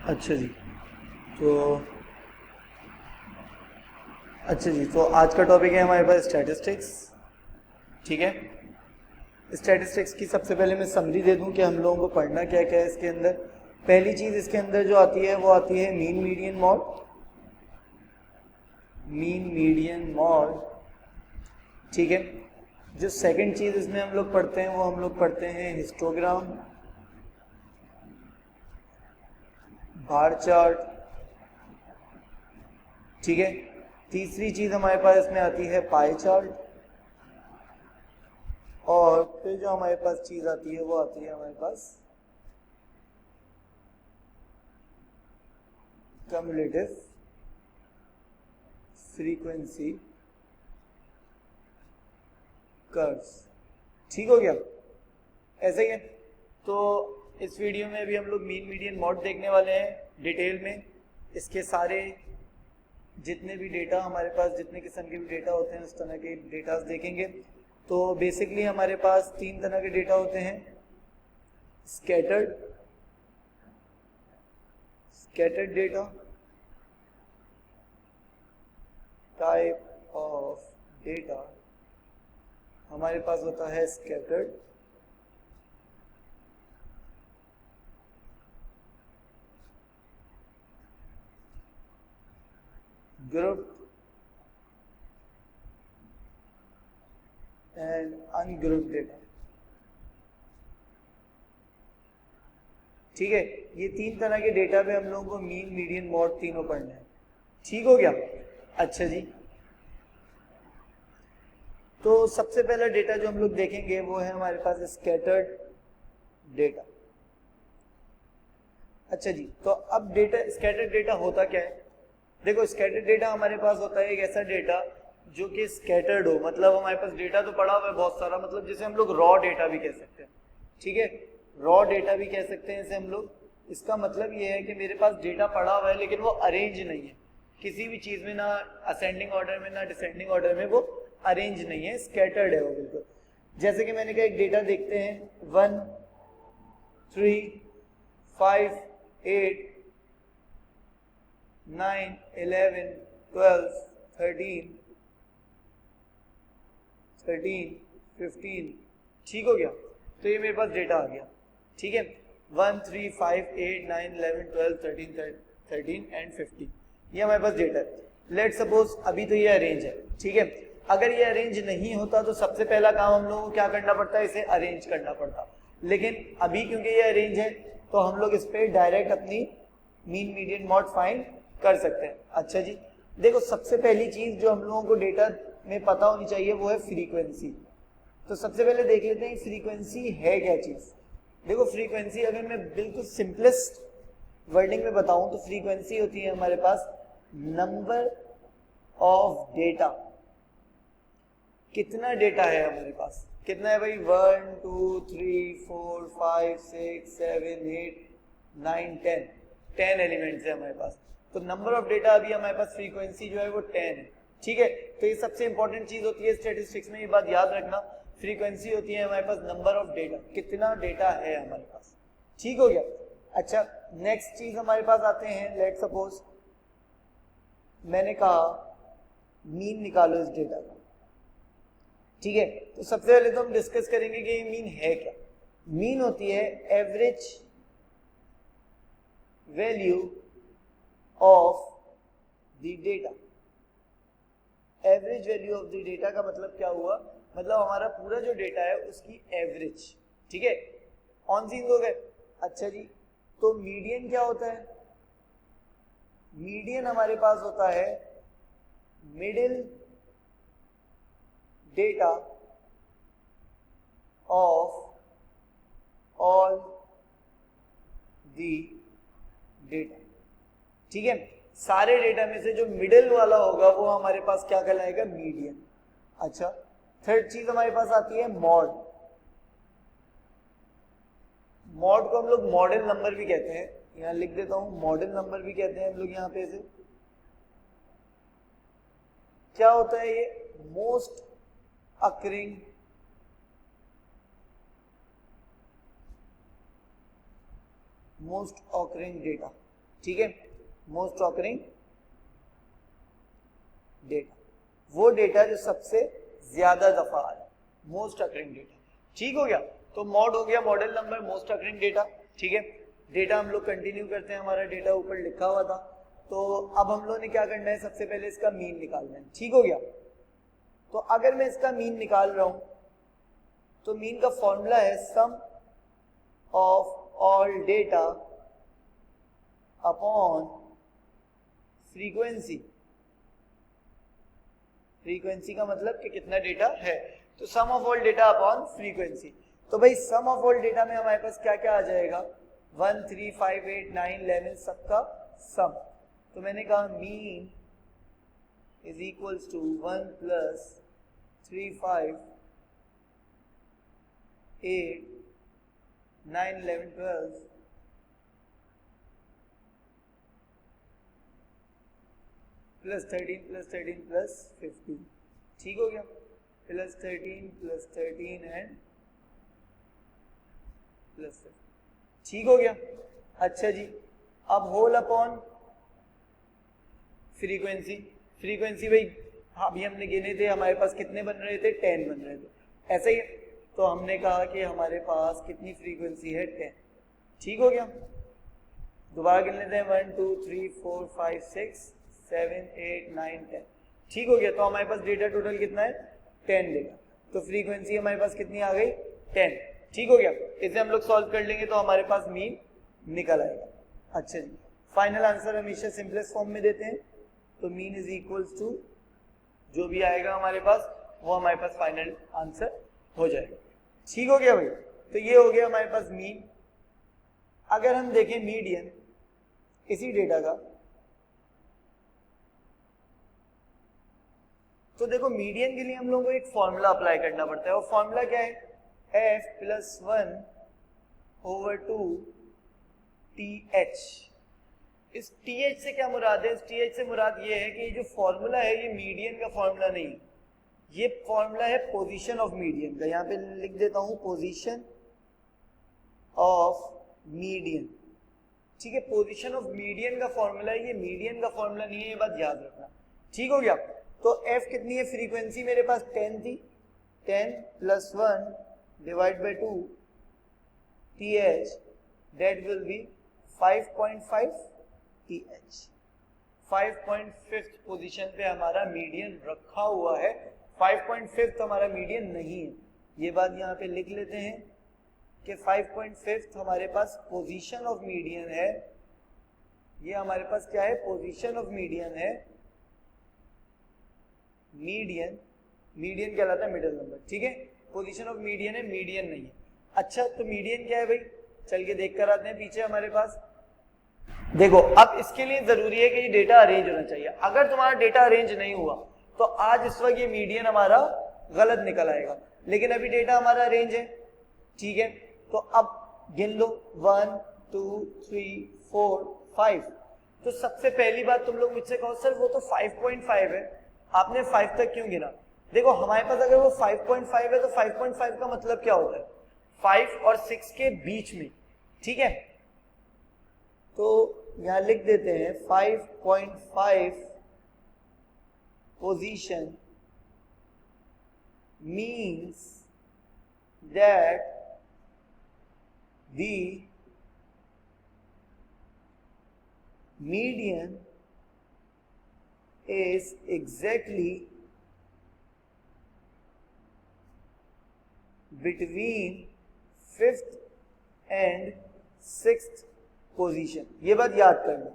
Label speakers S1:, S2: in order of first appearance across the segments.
S1: अच्छा जी। तो अच्छा जी, तो आज का टॉपिक है हमारे पास स्टैटिस्टिक्स। ठीक है। स्टैटिस्टिक्स की सबसे पहले मैं समरी दे दूं कि हम लोगों को पढ़ना क्या क्या है इसके अंदर। पहली चीज़ इसके अंदर जो आती है वो आती है mean median mode. Mean median mode. ठीक है। जो सेकंड चीज़ इसमें हम लोग पढ़ते हैं वो हम लोग पढ़ते हैं हिस्टोग्राम, बार चार्ट। ठीक है। तीसरी चीज़ हमारे पास इसमें आती है पाई चार्ट। और फिर जो हमारे पास चीज़ आती है वो आती है हमारे पास कम्युलेटिव फ्रीक्वेंसी कर्व्स। ठीक हो गया? ऐसे ही है। तो इस वीडियो में अभी हम लोग मीन मीडियन मॉड देखने वाले हैं डिटेल में। इसके सारे जितने भी डेटा हमारे पास, जितने किस्म के भी डेटा होते हैं उस तरह के डेटा देखेंगे। तो बेसिकली हमारे पास तीन तरह के डेटा होते हैं। Scattered scattered data, type of data हमारे पास होता है scattered. Group and ungroup data. ठीक है। ये तीन तरह के डेटा पे हम लोगों को मीन मीडियन मॉड तीनों पढ़ना है। ठीक हो गया? अच्छा जी। तो सबसे पहला डेटा जो हम लोग देखेंगे वो है हमारे पास स्कैटर्ड डेटा। अच्छा जी। तो अब डेटा, स्कैटर्ड डेटा होता क्या है? देखो, स्कैटर्ड डेटा हमारे पास होता है एक ऐसा डेटा जो कि स्कैटर्ड हो। मतलब हमारे पास डेटा तो पड़ा हुआ है बहुत सारा, मतलब जिसे हम लोग रॉ डेटा भी कह सकते हैं। ठीक है। रॉ डेटा भी कह सकते हैं इसे हम लोग। इसका मतलब ये है कि मेरे पास डेटा पड़ा हुआ है लेकिन वो अरेंज नहीं है किसी भी चीज में, ना असेंडिंग ऑर्डर में ना डिसेंडिंग ऑर्डर में, वो अरेंज नहीं है, स्कैटर्ड है वो बिल्कुल। जैसे कि मैंने कहा, एक डेटा देखते हैं 1 3 5 8 9 11 12 13 15। ठीक हो गया? तो ये मेरे पास डेटा आ गया। ठीक है। 1 3 5 8 9 11 12 13 एंड 15, ये हमारे पास डेटा है। लेट सपोज अभी तो ये अरेंज है। ठीक है। अगर ये अरेंज नहीं होता तो सबसे पहला काम हम लोगों को क्या करना पड़ता है? इसे अरेंज करना पड़ता। लेकिन अभी क्योंकि ये अरेंज है तो हम लोग इस पर डायरेक्ट अपनी मीन मीडियन मॉड फाइंड कर सकते हैं। अच्छा जी। देखो, सबसे पहली चीज जो हम लोगों को डेटा में पता होनी चाहिए वो है फ्रीक्वेंसी। तो सबसे पहले देख लेते हैं फ्रीक्वेंसी है क्या चीज। देखो, फ्रीक्वेंसी अगर मैं बिल्कुल सिंपलेस्ट वर्डिंग में बताऊं तो फ्रीक्वेंसी होती है हमारे पास नंबर ऑफ डेटा। कितना डेटा है हमारे पास? कितना है भाई? 1 2 3 4 5 6 7 8 9 10। 10 एलिमेंट्स है हमारे पास। तो नंबर ऑफ डेटा अभी हमारे पास फ्रीक्वेंसी जो है वो 10 है। ठीक है। तो ये सबसे इंपॉर्टेंट चीज होती है स्टैटिस्टिक्स में, ये बात याद रखना। फ्रीक्वेंसी होती है हमारे पास नंबर ऑफ डेटा, कितना डेटा है हमारे पास। ठीक हो गया? अच्छा, नेक्स्ट चीज हमारे पास आते हैं। लेट सपोज मैंने कहा मीन निकालो इस डेटा का। ठीक है। तो सबसे पहले तो हम डिस्कस करेंगे कि ये मीन है क्या। मीन होती है average value of the data. Average value of the data का मतलब क्या हुआ? मतलब हमारा पूरा जो डेटा है उसकी एवरेज। ठीक है। ऑन सीन्स हो गए। अच्छा जी। तो मीडियन क्या होता है? मीडियन हमारे पास होता है middle data of all the data. ठीक है। सारे डेटा में से जो मिडिल वाला होगा वो हमारे पास क्या कहलाएगा? मीडियन। अच्छा, थर्ड चीज हमारे पास आती है मॉड। मॉड को हम लोग मॉडल नंबर भी कहते हैं, यहां लिख देता हूं, मॉडल नंबर भी कहते हैं हम लोग यहां पे इसे। क्या होता है ये? Most occurring data. ठीक है, मोस्ट ऑकरिंग डेटा, वो डेटा जो सबसे ज्यादा दफा आया, मोस्ट ऑकरिंग डेटा। ठीक हो गया, तो मॉड हो गया model number, most occurring data. ठीक है, डेटा हम लोग कंटिन्यू करते हैं, हमारा डेटा ऊपर लिखा हुआ था। तो अब हम लोग ने क्या करना है, सबसे पहले इसका मीन निकालना है। ठीक हो गया, तो अगर मैं इसका मीन निकाल रहा हूं तो मीन का फॉर्मूला है sum of all data upon frequency. Frequency का मतलब कि कितना डेटा है, तो sum of all data upon frequency. तो भाई सम ऑफ ऑल डेटा में हमारे पास क्या क्या आ जाएगा, 1 3 5 8 9 11 सबका सम। तो मैंने कहा mean is equals to 1 plus 3 5 8 9 11 12 plus 13 plus 13 plus 15। ठीक हो गया, प्लस 13 प्लस 13 एंड प्लस 15। ठीक हो गया। अच्छा जी, अब होल अपॉन फ्रीक्वेंसी। फ्रीक्वेंसी भाई अभी हमने गिने थे, हमारे पास कितने बन रहे थे, 10 बन रहे थे, ऐसे ही। तो हमने कहा कि हमारे पास कितनी फ्रीक्वेंसी है, 10। ठीक हो गया, दोबारा गिन लेते हैं, 1 2 3 4 5 6 7 8 9 10। ठीक हो गया, तो हमारे पास डेटा टोटल कितना है, 10 डेटा। तो फ्रीक्वेंसी हमारे पास कितनी आ गई, 10। ठीक हो गया, इसे हम लोग सॉल्व कर लेंगे तो हमारे पास मीन निकल आएगा। अच्छा जी, फाइनल आंसर हमेशा सिंपलेस्ट फॉर्म में देते हैं, तो मीन इज इक्वल्स टू जो भी आएगा हमारे पास वो हमारे पास फाइनल आंसर हो जाएगा। ठीक हो गया भाई, तो ये हो गया हमारे पास मीन। अगर हम देखें मीडियन इसी डेटा का, तो देखो मीडियन के लिए हम लोगों को एक फॉर्मूला अप्लाई करना पड़ता है। वो फॉर्मूला क्या है, f प्लस 1 ओवर 2 TH। इस TH से क्या मुराद है, इस TH से मुराद ये है कि ये जो फॉर्मूला है ये मीडियन का फॉर्मूला नहीं है, ये फॉर्मूला है पोजीशन ऑफ मीडियन का। यहां पे लिख देता हूं पोजीशन ऑफ मीडियन। ठीक है, पोजीशन ऑफ मीडियन का फॉर्मूला है, ये मीडियन का फॉर्मूला नहीं है, ये बात याद रखना। ठीक हो गया, तो f कितनी है, फ्रीक्वेंसी मेरे पास 10 थी, 10 plus 1 divide by 2 TH, that will be 5.5 TH। 5.5 position पे हमारा मीडियन रखा हुआ है, 5.5 हमारा मीडियन नहीं है। ये बात यहाँ पे लिख लेते हैं कि 5.5 हमारे पास पोजीशन ऑफ मीडियन है। ये हमारे पास क्या है, पोजीशन ऑफ मीडियन है। मीडियन, मीडियन कहलाता है मिडिल नंबर। ठीक है, पोजीशन ऑफ मीडियन है, मीडियन नहीं है। अच्छा, तो मीडियन क्या है भाई, चल के देख कर आते हैं पीछे हमारे पास। देखो, अब इसके लिए जरूरी है कि ये डेटा अरेंज होना चाहिए। अगर तुम्हारा डेटा अरेंज नहीं हुआ तो आज इस वक्त ये मीडियन हमारा गलत निकल आएगा, लेकिन अभी डेटा हमारा अरेंज है। ठीक है, तो अब गिन लो 1 2 3 4 5। तो सबसे पहली बात तुम लोग मुझसे कहो सर वो तो 5.5 है, आपने 5 तक क्यों गिना। देखो हमारे पास अगर वो 5.5 है तो 5.5 का मतलब क्या होता है, 5 और 6 के बीच में। ठीक है, तो यहां लिख देते हैं 5.5 position means that the median is exactly between 5th and 6th position. ये बात याद करना,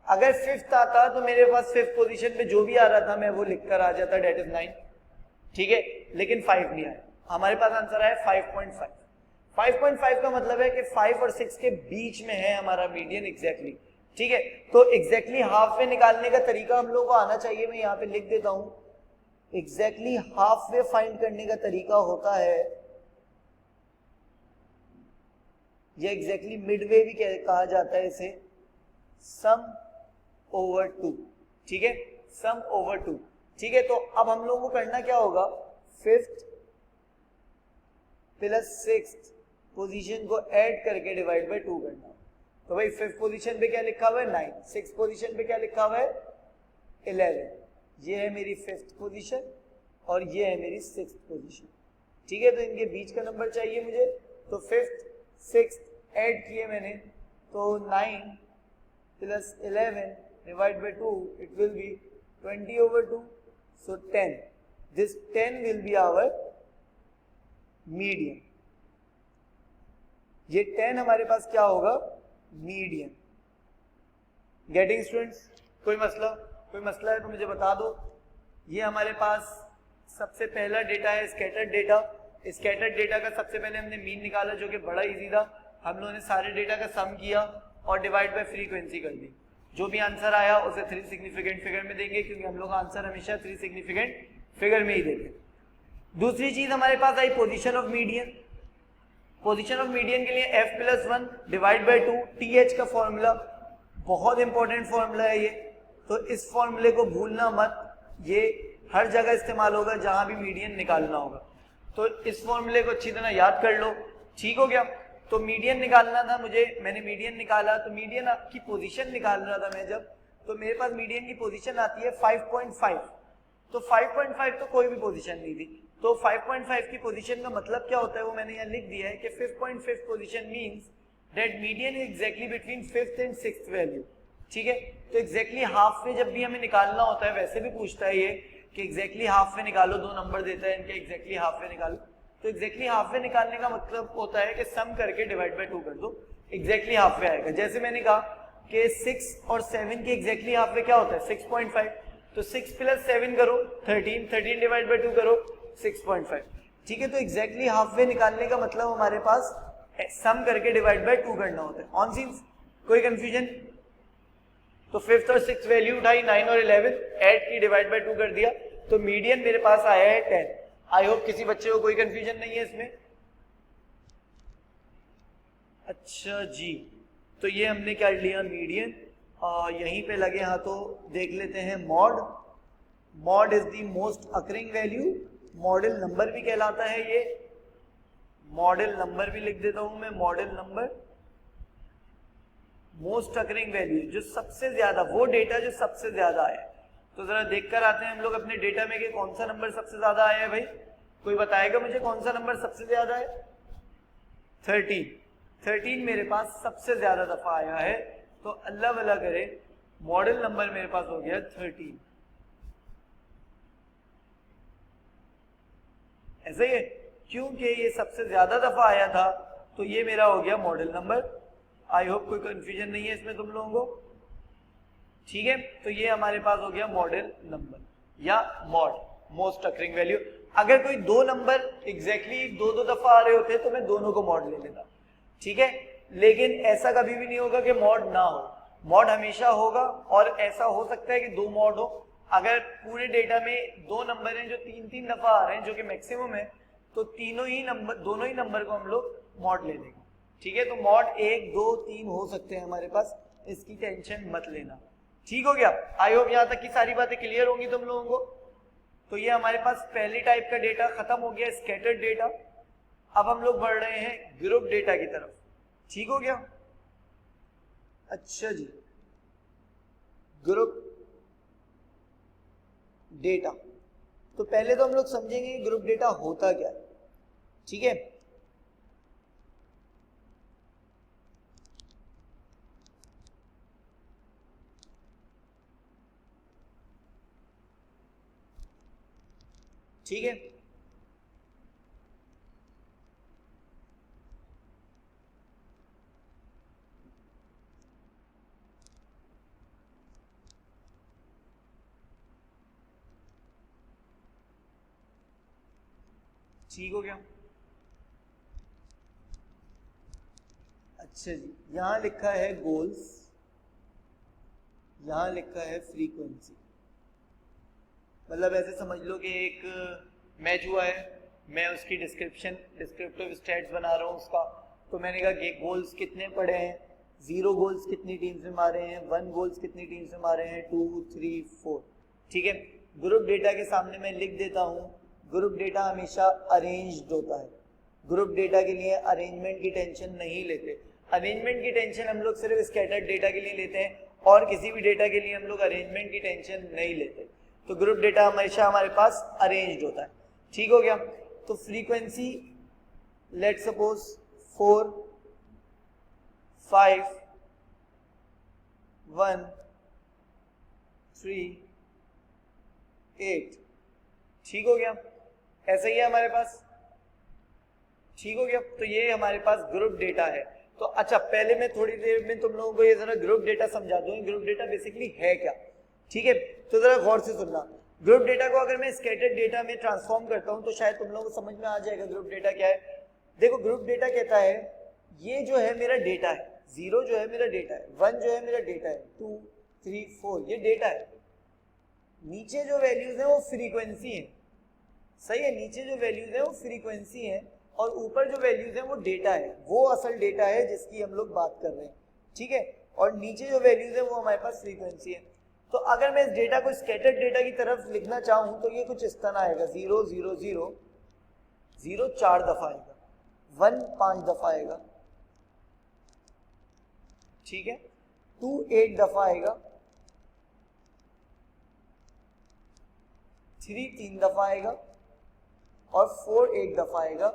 S1: अगर 5th आता तो मेरे पास 5th पोजीशन पे जो भी आ रहा था मैं वो लिखकर आ जाता, डेट इज 9। ठीक है, लेकिन 5 नहीं आया, हमारे पास आंसर आया 5.5। 5.5 का मतलब है कि 5 और 6 के बीच में है हमारा मीडियन एग्जैक्टली। ठीक है, तो एग्जैक्टली हाफ वे निकालने का तरीका हम लोग को आना चाहिए। मैं यहाँ पे लिख देता हूं, एग्जैक्टली हाफ वे फाइंड करने का तरीका होता है, या एग्जैक्टली मिड वे भी कहा जाता है इसे, सम ओवर 2। ठीक है, सम ओवर 2। ठीक है, तो अब हम लोगों को करना क्या होगा, 5th प्लस 6th पोजीशन को ऐड करके डिवाइड बाय 2 करना। तो भाई 5th पोजीशन पे क्या लिखा हुआ है 9, 6th पोजीशन पे क्या लिखा हुआ है 11, ये है मेरी 5th पोजीशन और ये है मेरी 6th पोजीशन। ठीक है, तो इनके बीच का नंबर चाहिए मुझे, तो 5th 6th ऐड किए मैंने, तो 9 plus 11 divide by 2 it will be 20/2, so 10, this 10 will be our median। ये 10 हमारे पास क्या होगा मीडियन। Getting students? कोई मसला है तो मुझे बता दो। ये हमारे पास सबसे पहला डेटा है स्कैटर्ड डेटा। स्कैटर्ड डेटा का सबसे पहले हमने मीन निकाला जो कि बड़ा इजी था। हम लोगों ने सारे डेटा का सम किया और डिवाइड बाय फ्रीक्वेंसी कर दी। जो भी आंसर आया उसे 3 सिग्निफिकेंट फिगर में देंगे, क्योंकि हम लोग आंसर हमेशा 3 सिग्निफिकेंट फिगर में ही देंगे। दूसरी चीज हमारे पास आई position of median. Position of median के लिए f+1 डिवाइड बाय 2 TH का फॉर्मूला, बहुत इंपॉर्टेंट फॉर्मूला है ये, तो इस फॉर्मूले को भूलना मत, ये हर जगह इस्तेमाल होगा जहां भी मीडियन निकालना होगा। तो इस फॉर्मूले को अच्छी तरह याद कर लो। ठीक हो गया? तो मीडियन निकालना था मुझे, मैंने मीडियन निकाला। तो मीडियन की पोजीशन निकाल रहा था मैं जब, तो मेरे पास मीडियन की पोजीशन आती है 5.5। तो 5.5 तो कोई भी पोजीशन नहीं थी, तो 5.5 की पोजीशन का मतलब क्या होता है वो मैंने यहाँ लिख दिया है कि 5.5 position means that median is exactly between 5th and 6th value. ठीक है, तो एग्जैक्टली हाफ में जब भी हमें निकालना होता है, वैसे भी पूछता है ये कि एग्जैक्टली हाफ में निकालो, 2 नंबर देता है इनके, एग्जैक्टली हाफ में निकालो। तो एग्जैक्टली हाफ में निकालने का मतलब होता है कि सम करके डिवाइड बाय 2 कर दो, एग्जैक्टली हाफ में आएगा। जैसे मैंने कहा कि 6 और 7 के एग्जैक्टली हाफ में क्या होता है 6.5, तो 6 + 7 करो 13, 13 डिवाइड बाय 2 करो 6.5। ठीक है, तो एग्जैक्टली हाफ वे निकालने का मतलब हमारे पास सम करके डिवाइड बाय 2 करना होता है। On scenes? कोई कंफ्यूजन? तो 5th और 6th वैल्यू उठाई, 9 और 11 ऐड की, डिवाइड बाय 2 कर दिया, तो मीडियन मेरे पास आया है 10। आई होप किसी बच्चे को कोई कंफ्यूजन नहीं है इसमें। अच्छा जी, तो ये हमने क्या लिया मीडियन। यहीं पे लगे हाथों देख लेते हैं mod. Mod is the most occurring value, model number भी कहलाता है ये, मॉडल नंबर भी लिख देता हूं मैं, model number. Most occurring value जो सबसे ज्यादा, वो डेटा जो सबसे ज्यादा है। तो जरा देखकर आते हैं हम लोग अपने डेटा में कि कौन सा नंबर सबसे ज्यादा आया है। भाई कोई बताएगा मुझे कौन सा नंबर सबसे ज्यादा है? 13 मेरे पास सबसे ज्यादा दफा आया है। तो अल्लाह भला करे मॉडल नंबर मेरे पास हो गया 13। ऐसा ही है, क्योंकि ये सबसे ज्यादा दफा आया था तो ये मेरा हो गया मॉडल नंबर। आई होप कोई कंफ्यूजन नहीं है इसमें तुम लोगों को। ठीक है, तो ये हमारे पास हो गया मॉडल नंबर या मॉड, मोस्ट अकरिंग वैल्यू। अगर कोई 2 नंबर एग्जैक्टली 2 दफा आ रहे होते तो मैं दोनों को मॉड ले लेता। ठीक है, लेकिन ऐसा कभी भी नहीं होगा कि मॉड ना हो, मॉड हमेशा होगा। और ऐसा हो सकता है कि 2 मॉड हो। अगर पूरे डेटा में 2 नंबर हैं जो 3 दफा आ रहे हैं, जो कि मैक्सिमम है, तो दोनों ही नंबर को हम लोग मॉड ले लेंगे। ठीक है, तो मॉड 1, 2, 3 हो सकते हैं हमारे पास, इसकी टेंशन मत लेना। ठीक हो गया? आई होप यहाँ तक की सारी बातें क्लियर होंगी तुम लोगों को। तो ये हमारे पास पहली टाइप का डेटा खत्म हो गया, स्कैटर्ड डेटा। अब हम लोग बढ़ रहे हैं ग्रुप डेटा की तरफ। ठीक हो गया? अच्छा जी, ग्रुप डेटा। तो पहले तो हम लोग समझेंगे ग्रुप डेटा होता क्या है। ठीक है, ठीक है, ठीक हो गया। अच्छा जी, यहां लिखा है गोल्स, यहां लिखा है फ्रीक्वेंसी। मतलब ऐसे समझ लो कि एक मैच हुआ है, मैं उसकी डिस्क्रिप्टिव स्टैट्स बना रहा हूँ उसका। तो मैंने कहा कि गोल्स कितने पड़े हैं, 0 गोल्स कितनी टीम्स में मारे हैं, 1 गोल्स कितनी टीम्स में मारे हैं, 2, 3, 4। ठीक है, ग्रुप डेटा के सामने मैं लिख देता हूँ, ग्रुप डेटा हमेशा अरेंज्ड होता है। ग्रुप डेटा के लिए अरेंजमेंट की टेंशन नहीं लेते। अरेंजमेंट की टेंशन हम लोग सिर्फ स्कैटर्ड डेटा के लिए लेते हैं और किसी भी डेटा के लिए हम लोग अरेंजमेंट की टेंशन नहीं लेते। तो ग्रुप डेटा हमेशा हमारे पास अरेंज्ड होता है। ठीक हो गया। तो फ्रीक्वेंसी लेट सपोज 4 5 1 3 8। ठीक हो गया, ऐसा ही है हमारे पास। ठीक हो गया, तो ये हमारे पास ग्रुप डेटा है। तो अच्छा, पहले मैं थोड़ी देर में तुम लोगों को ये जरा ग्रुप डेटा समझा दूं। ग्रुप डेटा बेसिकली है क्या, ठीक है? तो जरा गौर से सुनना। ग्रुप डेटा को अगर मैं स्कैटर्ड डेटा में ट्रांसफॉर्म करता हूं तो शायद तुम लोगों को समझ में आ जाएगा ग्रुप डेटा क्या है। देखो, ग्रुप डेटा कहता है ये जो है मेरा डेटा है, 0 जो है मेरा डेटा है, 1 जो है मेरा डेटा है, 2 3 4 ये डेटा है। नीचे जो वैल्यूज है वो फ्रीक्वेंसी है, सही है? नीचे जो वैल्यूज है वो फ्रीक्वेंसी है और ऊपर जो वैल्यूज है वो डेटा है, वो असल डेटा है जिसकी हम लोग बात कर रहे हैं। ठीक है, और नीचे जो वैल्यूज है वो हमारे पास फ्रीक्वेंसी है। तो अगर मैं इस डेटा को स्कैटर्ड डेटा की तरफ लिखना चाहूं तो ये कुछ इस तरह आएगा। 0 0 0 0 4 दफा आएगा, 1 5 दफा आएगा, ठीक है? 2 8 दफा आएगा, 3 3 दफा आएगा और 4 1 दफा आएगा।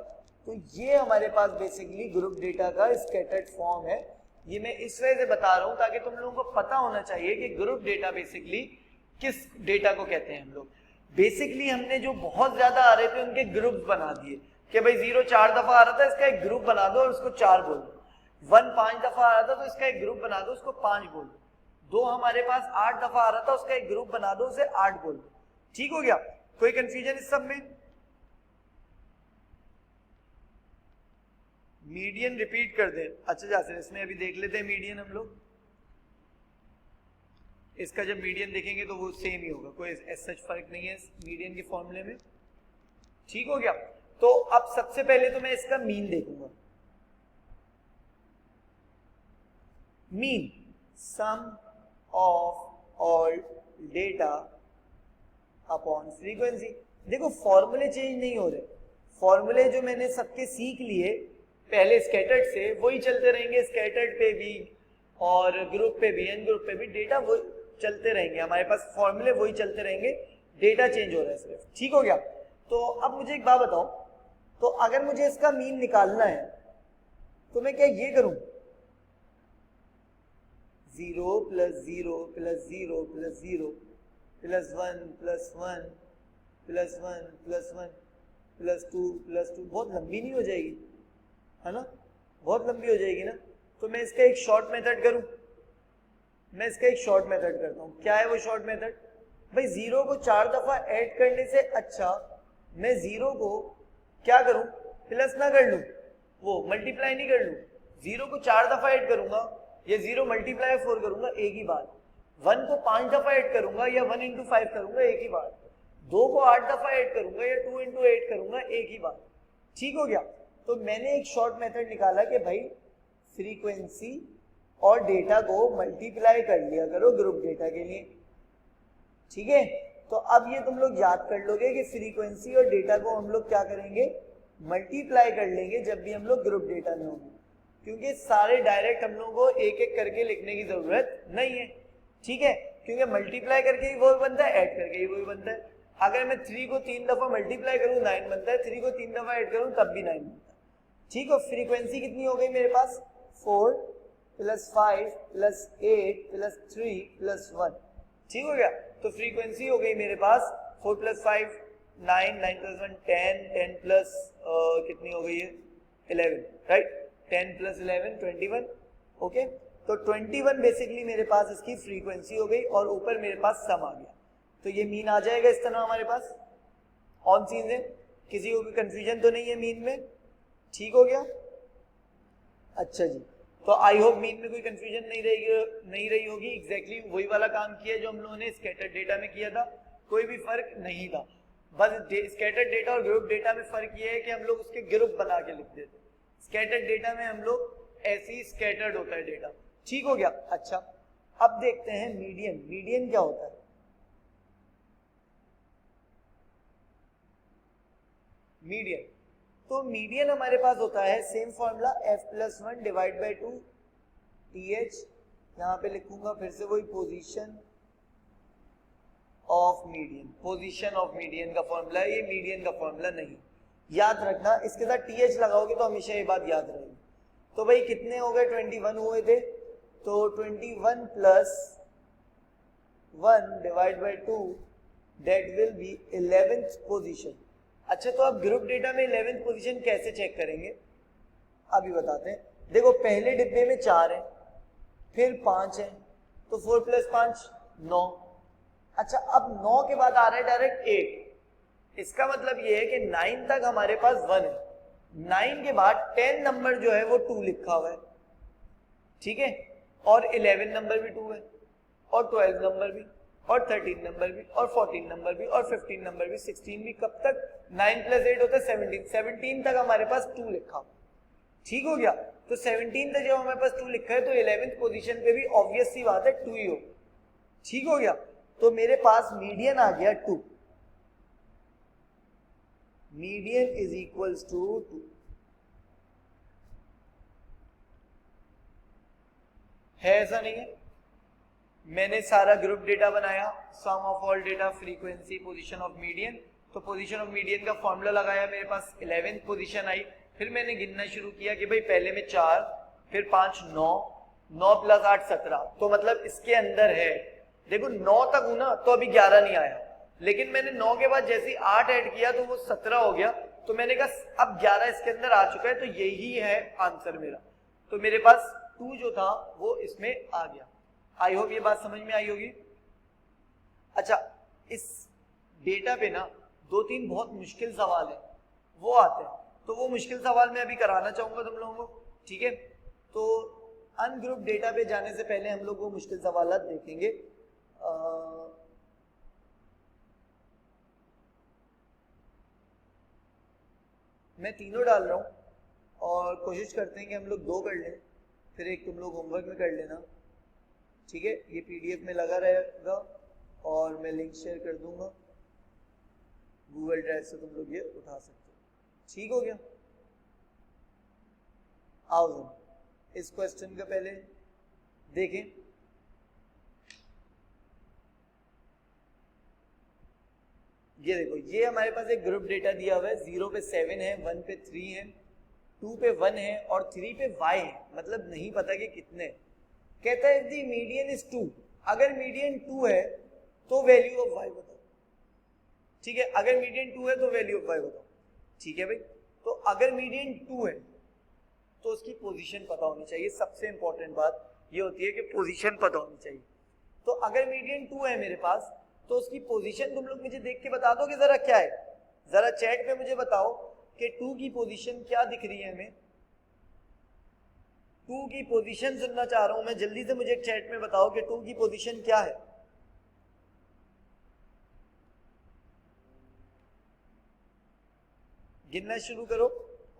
S1: तो ये हमारे पास बेसिकली ग्रुप डेटा का स्कैटर्ड फॉर्म है। ये मैं इस वजह से बता रहा हूं ताकि तुम लोगों को पता होना चाहिए कि ग्रुप डेटा बेसिकली किस डेटा को कहते हैं हम लोग। बेसिकली हमने जो बहुत ज्यादा आ रहे थे उनके ग्रुप बना दिए कि भाई 0 4 दफा आ रहा था, इसका एक ग्रुप बना दो और उसको 4 बोल दो। 1 5 दफा आ रहा था तो इसका एक ग्रुप बना दो, उसको 5 बोल दो। 2 हमारे पास 8 दफा आ रहा था, उसका एक ग्रुप बना दो, उसे 8 बोल दो। ठीक हो गया? कोई कंफ्यूजन इस सब में? मीडियन रिपीट कर दे। अच्छा जासिर, इसमें अभी देख लेते हैं मीडियन हम लोग। इसका जब मीडियन देखेंगे तो वो सेम ही होगा, कोई सच फर्क नहीं है मीडियन के फॉर्मूले में। ठीक हो गया? तो अब सबसे पहले तो मैं इसका मीन देखूंगा। Mean sum of all data upon frequency. देखो, फॉर्मूले चेंज नहीं हो रहे, फॉर्मूले जो मैंने सबके सीख लिए पहले स्कैटर्ड से वही चलते रहेंगे। स्कैटर्ड पे भी और ग्रुप पे भी, एन ग्रुप पे भी डेटा वो चलते रहेंगे, हमारे पास फॉर्मूले वही चलते रहेंगे, डेटा चेंज हो रहा है सिर्फ। ठीक हो गया? तो अब मुझे एक बात बताओ, तो अगर मुझे इसका मीन निकालना है तो मैं क्या ये करूं? 0 + 0 + 0 + 0 + 1 + 1 + 1 + 1 + 2 + 2, बहुत लंबी नहीं हो जाएगी, है ना? बहुत लंबी हो जाएगी ना। तो मैं इसका एक शॉर्ट मेथड करूं। मैं इसका एक शॉर्ट मेथड करता हूं। क्या है वो शॉर्ट मेथड? भाई 0 को 4 दफा ऐड करने से अच्छा मैं 0 को क्या करूं? प्लस ना कर लूं, वो मल्टीप्लाई नहीं कर लूं। 0 को 4 दफा ऐड करूंगा या 0 × 4 करूंगा, एक ही बात। 1 को 5 दफा ऐड करूंगा या 1 × 5 करूंगा, एक ही बात। 2 को 8 दफा ऐड करूंगा या 2 × 8 करूंगा, एक ही बात। ठीक हो गया? तो मैंने एक शॉर्ट मेथड निकाला कि भाई फ्रीक्वेंसी और डेटा को मल्टीप्लाई कर लिया करो ग्रुप डेटा के लिए। ठीक है? तो अब ये तुम लोग याद कर लोगे कि फ्रीक्वेंसी और डेटा को हम लोग क्या करेंगे? मल्टीप्लाई कर लेंगे जब भी हम लोग ग्रुप डेटा में होंगे, क्योंकि सारे डायरेक्ट हम लोगों को एक एक करके लिखने की जरूरत नहीं है। ठीक है? क्योंकि मल्टीप्लाई करके ही वही बनता है, ऐड करके ही वही बनता है। अगर मैं 3 को 3 दफा मल्टीप्लाई करूं 9 बनता है, 3 को 3 दफा ऐड करूं तब भी 9 बनता है। ठीक है? फ्रीक्वेंसी कितनी हो गई मेरे पास? 4 + 5 + 8 + 3 + 1। ठीक हो गया? तो फ्रीक्वेंसी हो गई मेरे पास 4 + 5 9, 9 + 1 10, 10 प्लस कितनी हो गई है? 11, राइट? 10 + 11 21। ओके, तो 21 बेसिकली मेरे पास इसकी फ्रीक्वेंसी हो गई और ऊपर मेरे पास सम आ गया। तो ये मीन आ जाएगा इस तरह हमारे पास। ऑन सीन है, किसी को भी कंफ्यूजन तो नहीं है मीन में? ठीक हो गया? अच्छा जी, तो आई होप मीन में कोई कंफ्यूजन नहीं रही होगी। एग्जैक्टली वही वाला काम किया जो हम लोगों ने स्कैटर्ड डेटा में किया था, कोई भी फर्क नहीं था। बस स्कैटर्ड डेटा और ग्रुप डेटा में फर्क ये है कि हम लोग उसके ग्रुप बना के लिख देते। स्कैटर्ड डेटा में हम लोग ऐसे ही स्कैटर्ड होता है डेटा। ठीक हो गया? अच्छा, अब देखते हैं मीडियन। मीडियन क्या होता है? मीडियन तो मीडियन हमारे पास होता है same formula f+1 divide by 2 TH, यहाँ पे लिखूंगा फिर से वही position of median, position of median का फॉर्मूला है ये, मीडियन का फॉर्मूला नहीं, याद रखना। इसके साथ TH लगाओगे तो हमेशा ये बात याद रहेगी। तो भाई कितने हो गए, 21 हुए थे, तो 21 plus 1 divide by 2 that will be 11th position. अच्छा, तो अब ग्रुप डेटा में 11th पोजीशन कैसे चेक करेंगे, अभी बताते हैं। देखो पहले डिब्बे में 4 है, फिर 5 है, तो 4 + 5 9। अच्छा, अब 9 के बाद आ रहा है डायरेक्ट 8, इसका मतलब ये है कि 9 तक हमारे पास 1 है, 9 के बाद 10 नंबर जो है वो 2 लिखा हुआ है, ठीक है, और 11 नंबर भी 2 है, और 12 नंबर भी, और 13 नंबर भी, और 14 नंबर भी, और 15 नंबर भी, 16 भी। कब तक, 9 + 8 होता है 17, 17 तक हमारे पास 2 लिखा हुआ, ठीक हो गया। तो 17 तक जब हमारे पास 2 लिखा है तो 11th पोजीशन पे भी ऑब्वियस सी बात है 2 ही हो, ठीक हो गया। तो मेरे पास मीडियन आ गया 2, मीडियन इज इक्वल्स टू 2। है ऐसा नहीं है, मैंने सारा ग्रुप डेटा बनाया, sum of all data, frequency, position of median. तो पोजीशन ऑफ मीडियन का फॉर्मूला लगाया, मेरे पास 11th पोजीशन आई। फिर मैंने गिनना शुरू किया कि भाई पहले में 4, फिर 5 9, 9 + 8 17, तो मतलब इसके अंदर है, देखो 9 तक हूं ना तो अभी 11 नहीं आया, लेकिन मैंने 9 के बाद जैसे ही 8 ऐड किया तो वो 17 हो गया, तो मैंने कहा अब 11 इसके अंदर आ चुका है, तो यही है आंसर मेरा। तो मेरे पास 2 जो था वो इसमें आ गया। आई होप ये बात समझ में आई होगी। अच्छा, इस डेटा पे ना 2-3 बहुत मुश्किल सवाल है वो आते हैं, तो वो मुश्किल सवाल मैं अभी कराना चाहूंगा तुम लोगों को, ठीक है। तो अनग्रुप डेटा पे जाने से पहले हम लोग वो मुश्किल सवाल देखेंगे। मैं तीनों डाल रहा हूं और कोशिश करते हैं कि हम लोग 2 कर लें, फिर एक तुम लोग होमवर्क में कर लेना, ठीक है। ये PDF में लगा रहेगा और मैं लिंक शेयर कर दूंगा गूगल ड्राइव से, तुम लोग ये उठा सकते हो, ठीक हो गया। आओ हम इस क्वेश्चन का पहले देखें। ये देखो, ये हमारे पास एक ग्रुप डेटा दिया हुआ है, 0 पे 7 है, 1 पे 3 है, 2 पे 1 है और 3 पे y है, मतलब नहीं पता कि कितने। कहता है दी मीडियन इज 2, अगर मीडियन 2 है तो वैल्यू ऑफ y बताओ, ठीक है। अगर मीडियन 2 है तो वैल्यू ऑफ y बताओ, ठीक है भाई। तो अगर मीडियन 2 है तो उसकी पोजीशन पता होनी चाहिए, सबसे इंपॉर्टेंट बात ये होती है कि पोजीशन पता होनी चाहिए। तो अगर मीडियन 2 है मेरे पास तो उसकी पोजीशन तुम लोग मुझे देख के बता दो कि जरा क्या है, जरा चैट पे मुझे बताओ कि 2 की पोजीशन क्या दिख रही है हमें। 2 की पोजीशन सुनना चाह रहा हूं मैं, जल्दी से मुझे चैट में बताओ कि 2 की पोजीशन क्या है। गिनना शुरू करो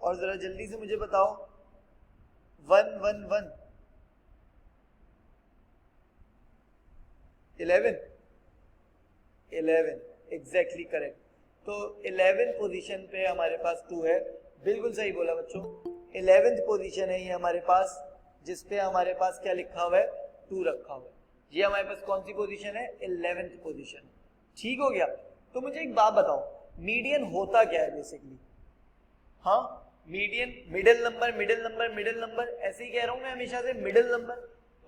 S1: और जरा जल्दी से मुझे बताओ। 1 1 1 11 11 एग्जैक्टली करेक्ट। तो 11th पोजीशन पे हमारे पास 2 है, बिल्कुल सही बोला बच्चों। 11th पोजीशन है ये हमारे पास, जिसपे हमारे पास क्या लिखा हुआ है, 2 रखा हुआ है। ये हमारे पास कौन सी पोजीशन है, 11th पोजीशन, ठीक हो गया। तो मुझे एक बात बताओ, मीडियन होता क्या है बेसिकली। हाँ, median middle number middle number middle number, ऐसे ही कह रहा हूं मैं हमेशा से, मिडिल नंबर।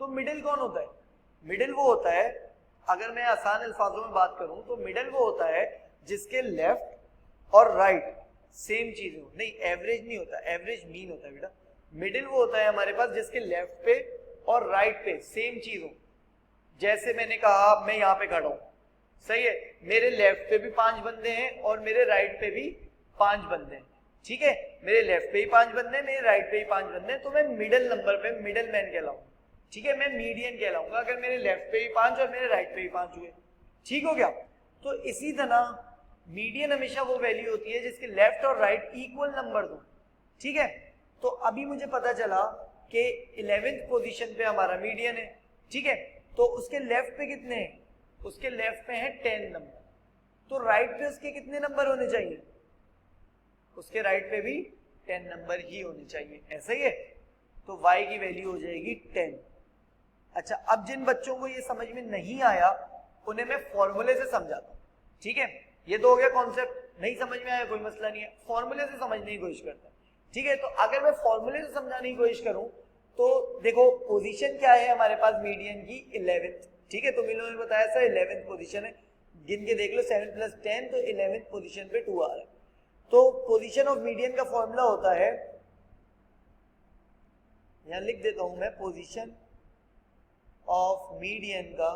S1: तो मिडिल कौन होता है, मिडिल वो होता है, अगर मैं आसान अल्फाजों में बात करूं तो मिडिल वो होता है जिसके लेफ्ट और राइट सेम चीज हो। नहीं, एवरेज नहीं होता, एवरेज मीन होता है बेटा। मिडिल वो होता है हमारे पास जिसके लेफ्ट पे और राइट पे सेम चीज हो। जैसे मैंने कहा मैं यहाँ पे खड़ा हूं, सही है, मेरे लेफ्ट पे भी 5 बंदे हैं और मेरे राइट पे भी 5 बंदे हैं, ठीक है। मेरे लेफ्ट पे ही 5 बंदे हैं, मेरे राइट पे ही 5 बंदे हैं, तो मैं मिडिल नंबर पे मिडिल मैन कहलाऊंगा, ठीक है। मैं मीडियन कहलाऊंगा अगर मेरे लेफ्ट पे ही 5 और मेरे राइट पे ही 5 हुए, ठीक हो गया। तो इसी तरह मीडियन हमेशा वो वैल्यू होती है जिसके लेफ्ट और राइट इक्वल नंबर दो, ठीक है। तो अभी मुझे पता चला कि 11th पोजीशन पे हमारा मीडियन है, ठीक है। तो उसके लेफ्ट पे कितने हैं, उसके लेफ्ट पे है 10 नंबर, तो राइट पे उसके कितने नंबर होने चाहिए, उसके राइट पे भी 10 नंबर ही होने चाहिए, ऐसा ही है। तो y की वैल्यू हो जाएगी 10। अच्छा, अब जिन बच्चों को ये समझ में नहीं आया उन्हें मैं फॉर्मूले से समझाता हूँ, ठीक है। ये तो हो गया कॉन्सेप्ट, नहीं समझ में आया कोई मसला नहीं है, फॉर्मूले से समझने की कोशिश करता है, ठीक है। तो अगर मैं फॉर्मूले से समझाने की कोशिश करूं तो देखो पोजीशन क्या है हमारे पास मीडियन की 11th, ठीक है। तो मिलो ने बताया सर 11th पोजीशन है, गिन के देख लो 7 + 10 तो 11th पोजीशन पे 2 आ रहा है। तो पोजीशन ऑफ मीडियन का फॉर्मूला होता है, यहां लिख देता हूं मैं, पोजीशन ऑफ मीडियन का